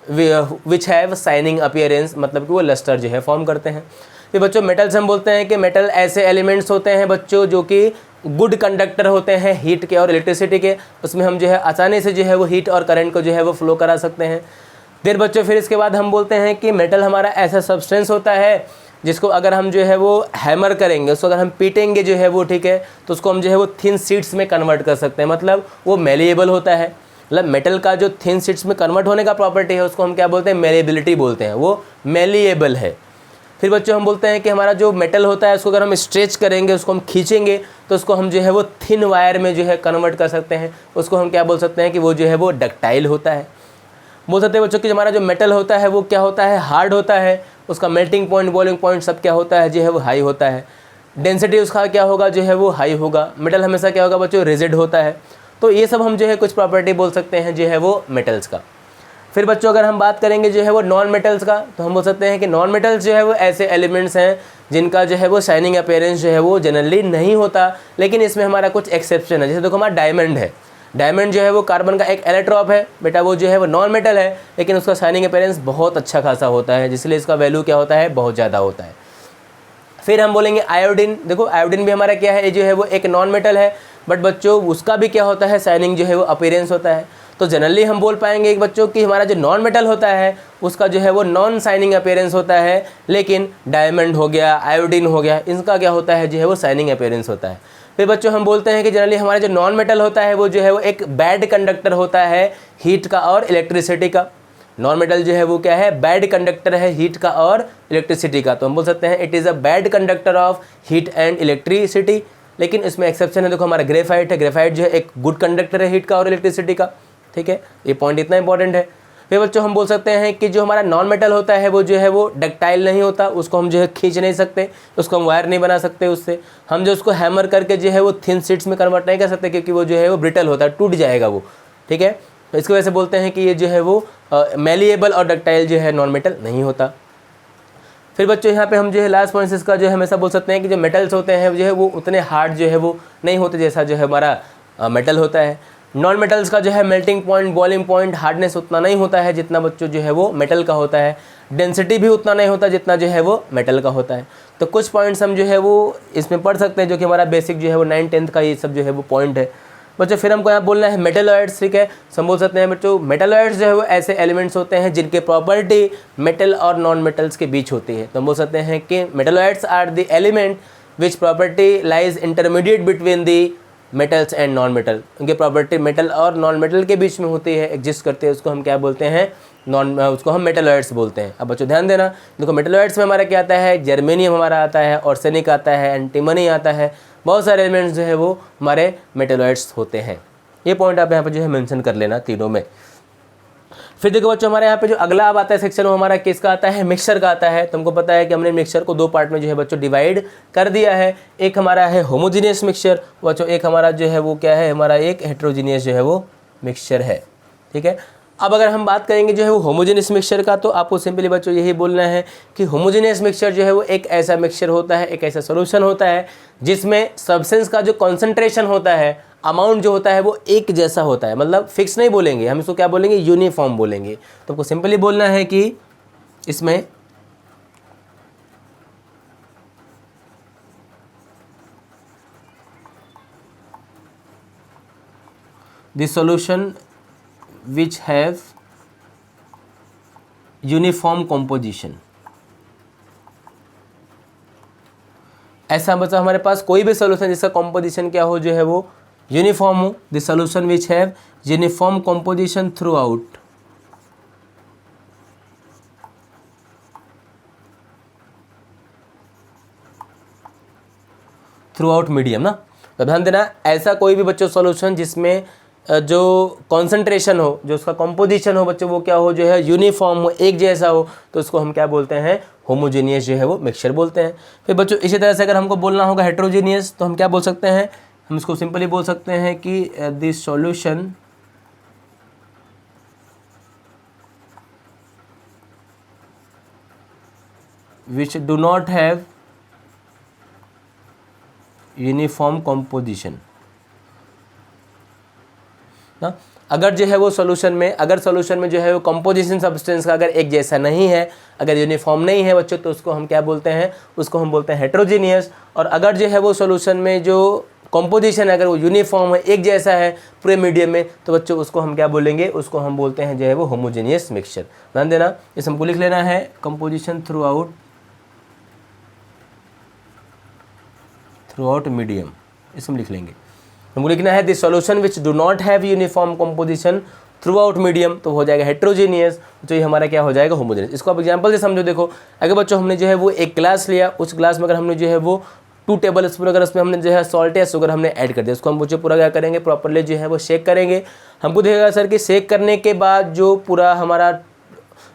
which have shining appearance, मतलब कि वो लस्टर जो है फॉर्म करते हैं। फिर बच्चों मेटल्स हम बोलते हैं कि मेटल ऐसे एलिमेंट्स होते हैं बच्चों जो कि गुड कंडक्टर होते हैं हीट के और इलेक्ट्रिसिटी के, उसमें हम जो है आसानी से जो है वो हीट और करंट को जो है वो फ्लो करा सकते हैं। फिर इसके बाद हम बोलते हैं कि मेटल हमारा ऐसा सब्सटेंस होता है जिसको अगर हम जो है वो हैमर करेंगे, उसको अगर हम पीटेंगे जो है वो, ठीक है, तो उसको हम जो है वो थिन शीट्स में कन्वर्ट कर सकते हैं, मतलब वो मेलिएबल होता है। मतलब मेटल का जो थिन शीट्स में कन्वर्ट होने का प्रॉपर्टी है उसको हम क्या बोलते हैं, मेलिएबिलिटी बोलते हैं, वो मेलिएबल है। फिर बच्चों हम बोलते हैं कि हमारा जो मेटल होता है उसको अगर हम स्ट्रेच करेंगे, उसको हम खींचेंगे, तो उसको हम जो है वो थिन वायर में जो है कन्वर्ट कर सकते हैं, उसको हम क्या बोल सकते हैं कि वो जो है वो डक्टाइल होता है। बोल सकते हैं बच्चों कि हमारा जो मेटल होता है वो क्या होता है, हार्ड होता है, उसका मेल्टिंग पॉइंट, बॉइलिंग पॉइंट सब क्या होता है जो है वो हाई होता है, डेंसिटी उसका क्या होगा जो है वो हाई होगा। मेटल हमेशा क्या होगा बच्चों, रिजिड होता है। तो ये सब हम जो है कुछ प्रॉपर्टी बोल सकते हैं जो है वो मेटल्स का। फिर बच्चों अगर हम बात करेंगे जो है वो नॉन मेटल्स का, तो हम बोल सकते हैं कि नॉन मेटल्स जो है वो ऐसे एलिमेंट्स हैं जिनका जो है वो शाइनिंग अपीयरेंस जो है वो जनरली नहीं होता, लेकिन इसमें हमारा कुछ एक्सेप्शन है। जैसे देखो हमारा डायमंड है, डायमंड जो है वो कार्बन का एक इलेक्ट्रॉन है बेटा, वो जो है वो नॉन मेटल है, लेकिन उसका शाइनिंग अपीयरेंस बहुत अच्छा खासा होता है, जिसलिए इसका वैल्यू क्या होता है, बहुत ज़्यादा होता है। फिर हम बोलेंगे आयोडीन। देखो आयोडीन भी हमारा क्या है, जो है वो एक नॉन मेटल है, बट बच्चों उसका भी क्या होता है, शाइनिंग जो है वो अपीयरेंस होता है। तो जनरली हम बोल पाएंगे एक बच्चों कि हमारा जो नॉन मेटल होता है उसका जो है वो नॉन शाइनिंग अपीयरेंस होता है, लेकिन डायमंड हो गया, आयोडीन हो गया, इनका क्या होता है जो है वो शाइनिंग अपीयरेंस होता है। फिर बच्चों हम बोलते हैं कि जनरली हमारा जो नॉन मेटल होता है वो जो है वो एक बैड कंडक्टर होता है हीट का और इलेक्ट्रिसिटी का। नॉन मेटल जो है वो क्या है, बैड कंडक्टर है हीट का और इलेक्ट्रिसिटी का। तो हम बोल सकते हैं it is a bad conductor of heat and electricity. लेकिन इसमें एक्सेप्शन है, देखो हमारा ग्रेफाइट है, ग्रेफाइट जो है एक गुड कंडक्टर है हीट का और इलेक्ट्रिसिटी का। ठीक है, ये पॉइंट इतना इंपॉर्टेंट है। फिर बच्चों हम बोल सकते हैं कि जो हमारा नॉन मेटल होता है वो जो है वो डक्टाइल नहीं होता, उसको हम जो है खींच नहीं सकते, उसको हम वायर नहीं बना सकते, उससे हम जो उसको हैमर करके जो है वो थिन शीट्स में कन्वर्ट नहीं कर सकते, क्योंकि वो जो है वो ब्रिटल होता है, टूट जाएगा वो। ठीक है, तो इसकी वजह से बोलते हैं कि ये जो है वो मेलिएबल और डक्टाइल जो है नॉन मेटल नहीं होता। फिर बच्चों यहाँ पे हम जो है लास्ट पॉइंट इसका जो है हमेशा बोल सकते हैं कि जो मेटल्स होते हैं जो है वो उतने हार्ड जो है वो नहीं होते जैसा जो है हमारा मेटल होता है। नॉन मेटल्स का जो है melting point, boiling point, hardness उतना नहीं होता है जितना बच्चों जो है वो मेटल का होता है। डेंसिटी भी उतना नहीं होता जितना जो है वो मेटल का होता है। तो कुछ पॉइंट्स हम जो है वो इसमें पढ़ सकते हैं, जो कि हमारा बेसिक जो है वो 9-10 का ये सब जो है वो पॉइंट है बच्चों। फिर हमको यहाँ बोलना है मेटलॉइड्स। ठीक है, हम बोल सकते हैं बच्चों मेटलॉइड्स जो है वो ऐसे एलिमेंट्स होते हैं जिनके प्रॉपर्टी मेटल और नॉन मेटल्स के बीच होती है। तो हम बोल सकते हैं कि metalloids are the element which property lies intermediate between the metals and non metal. उनकी प्रॉपर्टी मेटल और नॉन मेटल के बीच में होती है, एग्जिस्ट करते हैं, उसको हम क्या बोलते हैं, उसको हम मेटलॉइड्स बोलते हैं। अब बच्चों ध्यान देना, देखो मेटलॉइड्स में हमारा क्या आता है, जर्मेनियम हमारा आता है, ऑर्सेनिक आता है, एंटीमनी आता है, बहुत सारे एलिमेंट्स जो है वो हमारे मेटलॉइड्स होते हैं। ये पॉइंट आप यहाँ पर जो है मेंशन कर लेना तीनों में। फिर देखो बच्चों हमारे यहाँ पे जो अगला अब आता है सेक्शन, वो हमारा किसका आता है, मिक्सचर का आता है। तुमको पता है कि हमने मिक्सचर को 2 पार्ट में जो है बच्चों डिवाइड कर दिया है। एक हमारा है होमोजीनियस मिक्सचर बच्चों, एक हमारा जो है वो क्या है, हमारा एक हेट्रोजीनियस जो है वो मिक्सचर है। ठीक है, अब अगर हम बात करेंगे जो है वो होमोजेनियस मिक्सचर का, तो आपको सिंपली बच्चों यही बोलना है कि होमोजेनियस मिक्सचर जो है वो एक ऐसा मिक्सचर होता है, एक ऐसा सॉल्यूशन होता है जिसमें सब्सटेंस का जो कॉन्सेंट्रेशन होता है, अमाउंट जो होता है वो एक जैसा होता है। मतलब फिक्स नहीं बोलेंगे हम इसको, क्या बोलेंगे, यूनिफॉर्म बोलेंगे। तो आपको सिंपली बोलना है कि इसमें the solution which have uniform composition। ऐसा मतलब हमारे पास कोई भी सॉल्यूशन जिसका कॉम्पोजिशन क्या हो, जो है वो यूनिफॉर्म हो। The solution which have uniform composition through out through out medium ना। तो ध्यान देना, ऐसा कोई भी बच्चों सॉल्यूशन जिसमें जो कॉन्सेंट्रेशन हो, जो उसका कॉम्पोजिशन हो बच्चों, वो क्या हो, जो है यूनिफॉर्म हो, एक जैसा हो, तो उसको हम क्या बोलते हैं, होमोजेनियस जो है वो मिक्सचर बोलते हैं। फिर बच्चों इसी तरह से अगर हमको बोलना होगा हेट्रोजीनियस, तो हम क्या बोल सकते हैं, हम इसको सिंपली बोल सकते हैं कि this solution which do not have uniform composition ना। अगर जो है वो सॉल्यूशन में, अगर सॉल्यूशन में जो है वो कंपोजिशन सब्सटेंस का अगर एक जैसा नहीं है, अगर यूनिफॉर्म नहीं है बच्चों, तो उसको हम क्या बोलते हैं, उसको हम बोलते हैं हेट्रोजीनियस। और अगर जो है वो सॉल्यूशन में जो कंपोजिशन है अगर वो यूनिफॉर्म है, एक जैसा है पूरे मीडियम में, तो बच्चों उसको हम क्या बोलेंगे, उसको हम बोलते हैं जो है वो होमोजेनियस मिक्सचर। ध्यान देना, इस हमको लिख लेना है कंपोजिशन थ्रू आउट मीडियम, इसको हम लिख लेंगे। हमको लिखना है this solution which do not have uniform composition through out medium, तो हो जाएगा हेट्रोजीनियस, तो ये हमारा क्या हो जाएगा, होमोजेनियस। इसको आप एग्जांपल से समझो। देखो अगर बच्चों हमने जो है वो एक ग्लास लिया, उस ग्लास में अगर हमने जो है वो 2 टेबल स्पून अगर उसमें हमने जो है सॉल्ट या शुगर हमने ऐड कर दिया, उसको हम मुझे पूरा क्या करेंगे, प्रॉपरली जो है वो शेक करेंगे। हमको दिखेगा सर कि शेक करने के बाद जो पूरा हमारा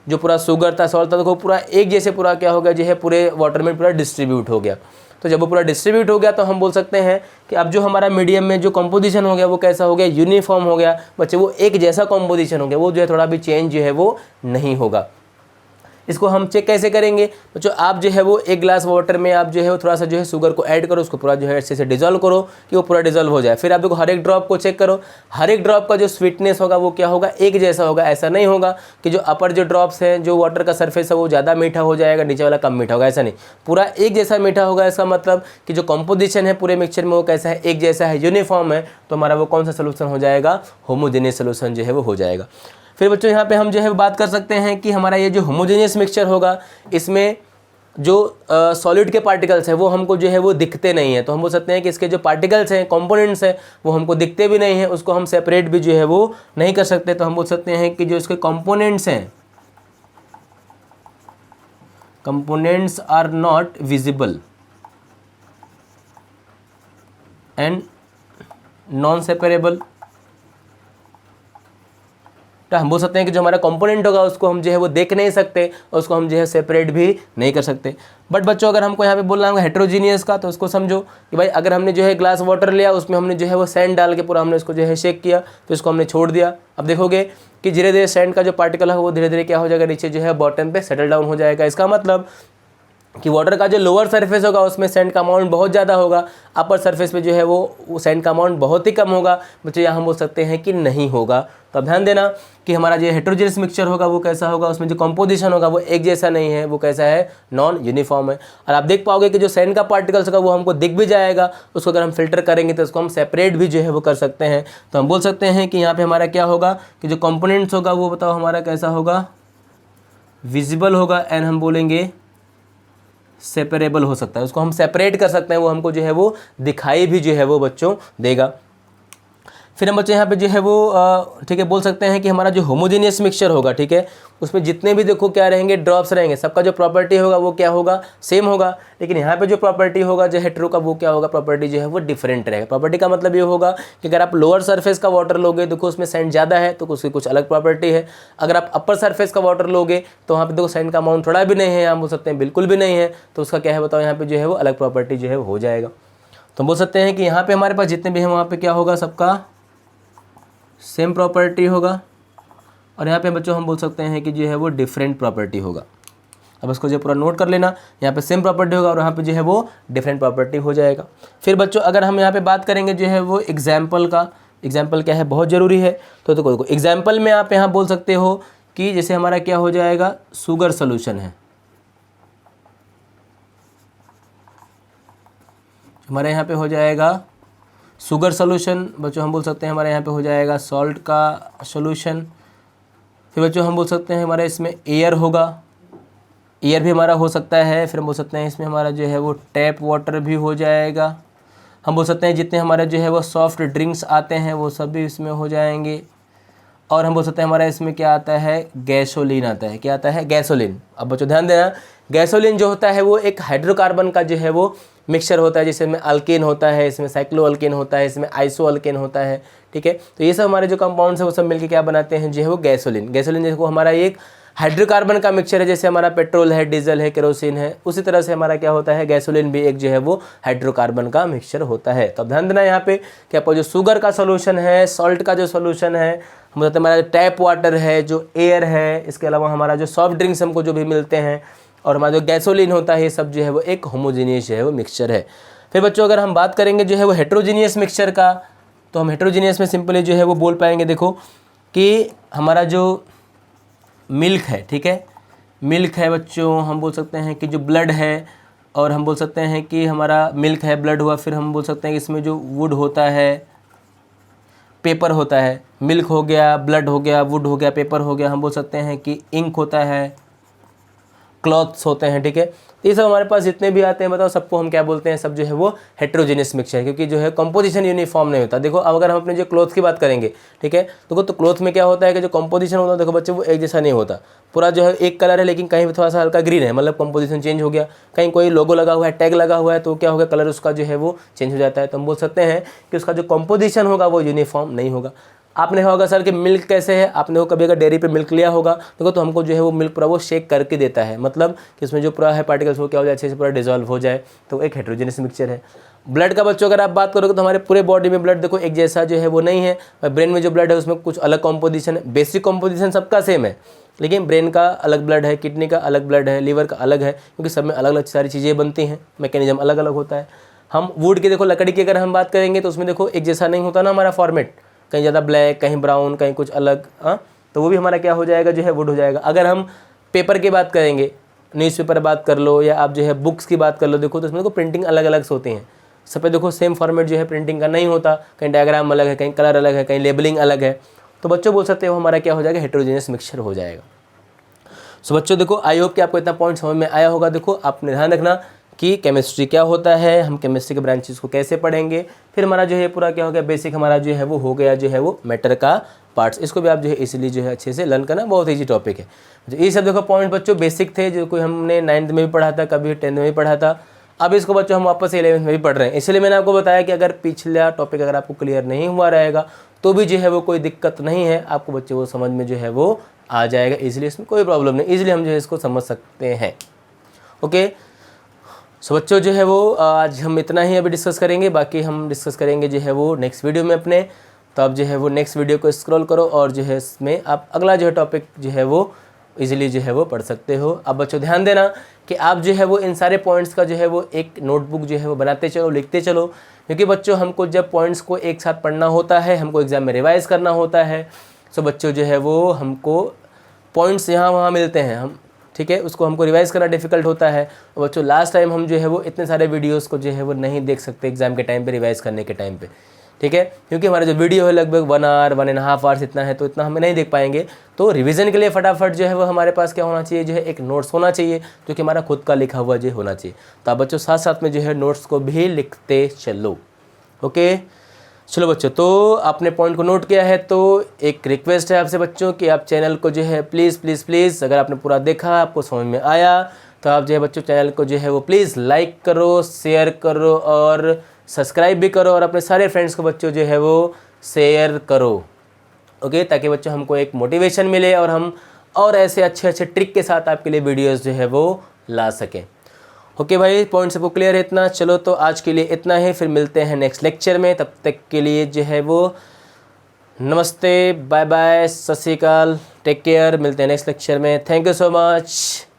जो पूरा शुगर था, सॉल्ट था, तो पूरा एक जैसे पूरा क्या हो गया, जो है पूरे वाटर में पूरा डिस्ट्रीब्यूट हो गया। तो जब वो पूरा डिस्ट्रीब्यूट हो गया तो हम बोल सकते हैं कि अब जो हमारा मीडियम में जो कंपोजिशन हो गया वो कैसा हो गया, यूनिफॉर्म हो गया बच्चे, वो एक जैसा कंपोजिशन हो गया, वो जो है थोड़ा भी चेंज जो है वो नहीं होगा। इसको हम चेक कैसे करेंगे बच्चों, आप जो है वो एक ग्लास वाटर में आप जो है वो थोड़ा सा जो है शुगर को ऐड करो, उसको पूरा जो है अच्छे से डिजोल्व करो कि वो पूरा डिजोल्व हो जाए। फिर आप देखो हर एक ड्रॉप को चेक करो, हर एक ड्रॉप का जो स्वीटनेस होगा वो क्या होगा, एक जैसा होगा। ऐसा नहीं होगा कि जो अपर जो ड्रॉप्स हैं, जो वाटर का सरफेस है वो ज़्यादा मीठा हो जाएगा, नीचे वाला कम मीठा होगा, ऐसा नहीं, पूरा एक जैसा मीठा होगा। इसका मतलब कि जो कंपोजिशन है पूरे मिक्सचर में वो कैसा है, एक जैसा है, यूनिफॉर्म है। तो हमारा वो कौन सा सोल्यूशन हो जाएगा, होमोजेनियस सोल्यूशन जो है वो हो जाएगा। फिर बच्चों यहाँ पे हम जो है बात कर सकते हैं कि हमारा ये जो होमोजेनियस मिक्सचर होगा, इसमें जो सॉलिड के पार्टिकल्स हैं वो हमको जो है वो दिखते नहीं है। तो हम बोल सकते हैं कि इसके जो पार्टिकल्स हैं, कंपोनेंट्स हैं, वो हमको दिखते भी नहीं हैं, उसको हम सेपरेट भी जो है वो नहीं कर सकते। तो हम बोल सकते हैं कि जो इसके कंपोनेंट्स हैं, components are not visible and non separable. तो हम बोल सकते हैं कि जो हमारा कंपोनेंट होगा उसको हम जो है वो देख नहीं सकते और उसको हम जो है सेपरेट भी नहीं कर सकते। बट बच्चों अगर हमको यहाँ पे बोलना होगा हेट्रोजीनियस का, तो उसको समझो कि भाई अगर हमने जो है ग्लास वाटर लिया, उसमें हमने जो है वो सैंड डाल के पूरा हमने उसको जो है शेक किया, तो इसको हमने छोड़ दिया। अब देखोगे कि धीरे धीरे सैंड का जो पार्टिकल है वो धीरे धीरे क्या हो जाएगा, नीचे जो है बॉटम पे सेटल डाउन हो जाएगा। इसका मतलब कि वाटर का जो लोअर सरफेस होगा उसमें सैंड का अमाउंट बहुत ज़्यादा होगा, अपर सरफेस पे जो है वो सैंड का अमाउंट बहुत ही कम होगा। बच्चों यहाँ हम बोल सकते हैं कि नहीं होगा। तो अब ध्यान देना कि हमारा जो हेट्रोजेनियस मिक्सचर होगा वो कैसा होगा, उसमें जो कंपोजिशन होगा वो एक जैसा नहीं है, वो कैसा है, नॉन यूनिफॉर्म है। और आप देख पाओगे कि जो सैंड का पार्टिकल्स होगा वो हमको दिख भी जाएगा, उसको अगर हम फिल्टर करेंगे तो उसको हम सेपरेट भी जो है वो कर सकते हैं। तो हम बोल सकते हैं कि यहाँ पर हमारा क्या होगा कि जो कंपोनेंट्स होगा वो बताओ हमारा कैसा होगा, विजिबल होगा, एंड हम बोलेंगे सेपरेबल हो सकता है, उसको हम सेपरेट कर सकते हैं, वो हमको जो है वो दिखाई भी जो है वो बच्चों देगा। फिर हम बच्चे यहाँ पे जो है वो ठीक है बोल सकते हैं कि हमारा जो होमोजेनियस मिक्सचर होगा, ठीक है, उसमें जितने भी देखो क्या रहेंगे, ड्रॉप्स रहेंगे, सबका जो प्रॉपर्टी होगा वो क्या होगा, सेम होगा। लेकिन यहाँ पे जो प्रॉपर्टी होगा जो हेट्रो का, वो क्या होगा, प्रॉपर्टी जो है वो डिफरेंट रहेगा। प्रॉपर्टी का मतलब ये होगा कि अगर आप लोअर सरफेस का वाटर लोगे, देखो उसमें सैंड ज़्यादा है तो उसकी कुछ अलग प्रॉपर्टी है। अगर आप अपर सरफेस का वाटर लोगे तो वहाँ पर देखो सैंड का अमाउंट थोड़ा भी नहीं है, हम बोल सकते हैं बिल्कुल भी नहीं है, तो उसका क्या है बताओ, यहाँ पर जो है वो अलग प्रॉपर्टी जो है हो जाएगा। तो बोल सकते हैं कि यहाँ पर हमारे पास जितने भी हैं वहाँ पर क्या होगा, सबका सेम प्रॉपर्टी होगा, और यहाँ पे बच्चों हम बोल सकते हैं कि जो है वो डिफरेंट प्रॉपर्टी होगा। अब इसको जो पूरा नोट कर लेना, यहाँ पे सेम प्रॉपर्टी होगा और यहाँ पे जो है वो डिफरेंट प्रॉपर्टी हो जाएगा। फिर बच्चों अगर हम यहाँ पे बात करेंगे जो है वो एग्जाम्पल का, एग्जाम्पल क्या है, बहुत ज़रूरी है। तो देखो एग्जाम्पल में आप यहाँ बोल सकते हो कि जैसे हमारा क्या हो जाएगा, शुगर सोल्यूशन है, हमारे यहाँ पे हो जाएगा शुगर सोल्यूशन। बच्चों हम बोल सकते हैं हमारे यहाँ पे हो जाएगा सॉल्ट का सोल्यूशन। फिर बच्चों हम बोल सकते हैं हमारे इसमें एयर होगा, एयर भी हमारा हो सकता है। फिर हम बोल सकते हैं इसमें हमारा जो है वो टैप वाटर भी हो जाएगा। हम बोल सकते हैं जितने हमारे जो है वो सॉफ्ट ड्रिंक्स आते हैं वो सब भी इसमें हो जाएंगे। और हम बोल सकते हैं हमारा इसमें क्या आता है, गैसोलीन आता है। क्या आता है, गैसोलीन। अब बच्चों ध्यान देना, गैसोलीन जो होता है वो एक हाइड्रोकार्बन का जो है वो मिक्सचर होता है, जिसमें अल्केन होता है, इसमें साइक्लो अल्केन होता है, इसमें आइसो अल्केन होता है, ठीक है। तो ये सब हमारे जो कंपाउंड्स है वो सब मिलकर क्या बनाते हैं जो है वो गैसोलीन। गैसोलीन देखो हमारा एक हाइड्रोकार्बन का मिक्सचर है, जैसे हमारा पेट्रोल है, डीजल है, केरोसिन है, उसी तरह से हमारा क्या होता है गैसोलीन भी एक जो है वो हाइड्रोकार्बन का मिक्सचर होता है। तो अब ध्यान देना यहाँ पे कि आपको जो शुगर का सोल्यूशन है, सॉल्ट का जो सोल्यूशन है, हम बताते हैं हमारा टैप वाटर है, जो एयर है, इसके अलावा हमारा जो सॉफ्ट ड्रिंक्स हमको जो भी मिलते हैं, और हमारा जो गैसोलीन होता है, ये सब जो है वो एक होमोजीनियस जो है वो मिक्सचर है। फिर बच्चों अगर हम बात करेंगे जो है वो हेट्रोजीनियस मिक्सचर का, तो हम हेट्रोजीनियस में सिंपली जो है वो बोल पाएंगे देखो कि हमारा जो मिल्क है, ठीक है, मिल्क है बच्चों, हम बोल सकते हैं कि जो ब्लड है, और हम बोल सकते हैं कि हमारा मिल्क है, ब्लड हुआ, फिर हम बोल सकते हैं कि इसमें जो वुड होता है, पेपर होता है, मिल्क हो गया, ब्लड हो गया, वुड हो गया, पेपर हो गया, हम बोल सकते हैं कि इंक होता है, क्लॉथ्स होते हैं, ठीक है। ये सब हमारे पास जितने भी आते हैं बताओ सबको हम क्या बोलते हैं, सब जो है वो हेट्रोजीनियस मिक्सचर है, क्योंकि जो है कंपोजिशन यूनिफॉर्म नहीं होता। देखो अब अगर हम अपने जो क्लॉथ की बात करेंगे, ठीक है, तो क्लॉथ में क्या होता है कि जो कंपोजिशन होता है देखो बच्चे वो एक जैसा नहीं होता, पूरा जो है एक कलर है, लेकिन कहीं थोड़ा सा हल्का ग्रीन है, मतलब कंपोजिशन चेंज हो गया, कहीं कोई लोगो लगा हुआ है, टैग लगा हुआ है, तो क्या होगा कलर उसका जो है वो चेंज हो जाता है। तो हम बोल सकते हैं कि उसका जो कंपोजिशन होगा वो यूनिफॉर्म नहीं होगा। आपने कहा होगा सर कि मिल्क कैसे है, आपने वो कभी अगर डेयरी पे मिल्क लिया होगा देखो, तो हमको जो है वो मिल्क पूरा वो शेक करके देता है, मतलब कि उसमें जो पूरा है पार्टिकल्स वो क्या हो जाए अच्छे से पूरा डिजॉल्व हो जाए, तो एक हेट्रोजेनियस मिक्सचर है। ब्लड का बच्चों अगर आप बात करोगे तो हमारे पूरे बॉडी में ब्लड देखो एक जैसा जो है वो नहीं है, ब्रेन में जो ब्लड है उसमें कुछ अलग कॉम्पोजिशन है, बेसिक कॉम्पोजिशन सबका सेम है, लेकिन ब्रेन का अलग ब्लड है, किडनी का अलग ब्लड है, लीवर का अलग है, क्योंकि सब में अलग अलग सारी चीज़ें बनती हैं, मैकेनिज्म अलग अलग होता है। हम वुड की देखो लकड़ी की अगर हम बात करेंगे तो उसमें देखो एक जैसा नहीं होता ना हमारा फॉर्मेट, कहीं ज़्यादा ब्लैक, कहीं ब्राउन, कहीं कुछ अलग, हाँ, तो वो भी हमारा क्या हो जाएगा जो है वुड हो जाएगा। अगर हम पेपर की बात करेंगे, न्यूज़पेपर बात कर लो या आप जो है बुक्स की बात कर लो, देखो तो उसमें देखो प्रिंटिंग अलग अलग होती हैं, सब पे देखो सेम फॉर्मेट जो है प्रिंटिंग का नहीं होता, कहीं डायग्राम अलग है, कहीं कलर अलग है, कहीं लेबलिंग अलग है, तो बच्चों बोल सकते हो हमारा क्या हो जाएगा हेट्रोजेनियस मिक्सचर हो जाएगा। सो बच्चों देखो आई होप कि आपको इतना पॉइंट समझ में आया होगा। देखो आपने ध्यान रखना कि केमिस्ट्री क्या होता है, हम केमिस्ट्री के ब्रांचेस को कैसे पढ़ेंगे, फिर हमारा जो है पूरा क्या हो गया बेसिक हमारा जो है वो हो गया जो है वो मैटर का पार्ट्स, इसको भी आप जो है इसीलिए जो है अच्छे से लर्न करना, बहुत ईजी टॉपिक है। ये सब देखो पॉइंट बच्चों बेसिक थे, जो कोई हमने 9th में भी पढ़ा था, कभी 10th में भी पढ़ा था, अब इसको बच्चों हम वापस 11th में भी पढ़ रहे हैं। इसलिए मैंने आपको बताया कि अगर पिछला टॉपिक अगर आपको क्लियर नहीं हुआ रहेगा तो भी जो है वो कोई दिक्कत नहीं है, आपको बच्चे वो समझ में जो है वो आ जाएगा इजीली, इसमें कोई प्रॉब्लम नहीं, इजीली हम जो है इसको समझ सकते हैं। ओके सो बच्चों जो है वो आज हम इतना ही अभी डिस्कस करेंगे, बाकी हम डिस्कस करेंगे जो है वो नेक्स्ट वीडियो में अपने। तो आप जो है वो नेक्स्ट वीडियो को स्क्रॉल करो और जो है इसमें आप अगला जो है टॉपिक जो है वो इजीली जो है वो पढ़ सकते हो। अब बच्चों ध्यान देना कि आप जो है वो इन सारे पॉइंट्स का जो है वो एक नोटबुक जो है वो बनाते चलो, लिखते चलो, क्योंकि बच्चों हमको जब पॉइंट्स को एक साथ पढ़ना होता है, हमको एग्जाम में रिवाइज़ करना होता है। सो बच्चों जो है वो हमको पॉइंट्स यहाँ वहाँ मिलते हैं, हम ठीक है उसको हमको रिवाइज़ करना डिफिकल्ट होता है। और बच्चों लास्ट टाइम हम जो है वो इतने सारे वीडियोस को जो है वो नहीं देख सकते एग्जाम के टाइम पे, रिवाइज़ करने के टाइम पे, ठीक है, क्योंकि हमारा जो वीडियो है लगभग 1 आवर 1.5 आवर्स इतना है, तो इतना हमें नहीं देख पाएंगे। तो रिवीजन के लिए फटाफट जो है वो हमारे पास क्या होना चाहिए, जो है एक नोट्स होना चाहिए, जो कि हमारा खुद का लिखा हुआ जो होना चाहिए। तो आप बच्चों साथ साथ में जो है नोट्स को भी लिखते चलो। ओके चलो बच्चों, तो आपने पॉइंट को नोट किया है, तो एक रिक्वेस्ट है आपसे बच्चों कि आप चैनल को जो है प्लीज़ प्लीज़ प्लीज़, अगर आपने पूरा देखा आपको समझ में आया तो आप जो है बच्चों चैनल को जो है वो प्लीज़ लाइक करो, शेयर करो और सब्सक्राइब भी करो, और अपने सारे फ्रेंड्स को बच्चों जो है वो शेयर करो। ओके ताकि बच्चों हमको एक मोटिवेशन मिले और हम और ऐसे अच्छे अच्छे ट्रिक के साथ आपके लिए वीडियोज़ जो है वो ला सकें। ओके भाई पॉइंट सबको क्लियर है इतना। चलो तो आज के लिए इतना ही, फिर मिलते हैं नेक्स्ट लेक्चर में, तब तक के लिए जो है वो नमस्ते, बाय बाय, सत श्री अकाल, टेक केयर, मिलते हैं नेक्स्ट लेक्चर में। Thank you so much.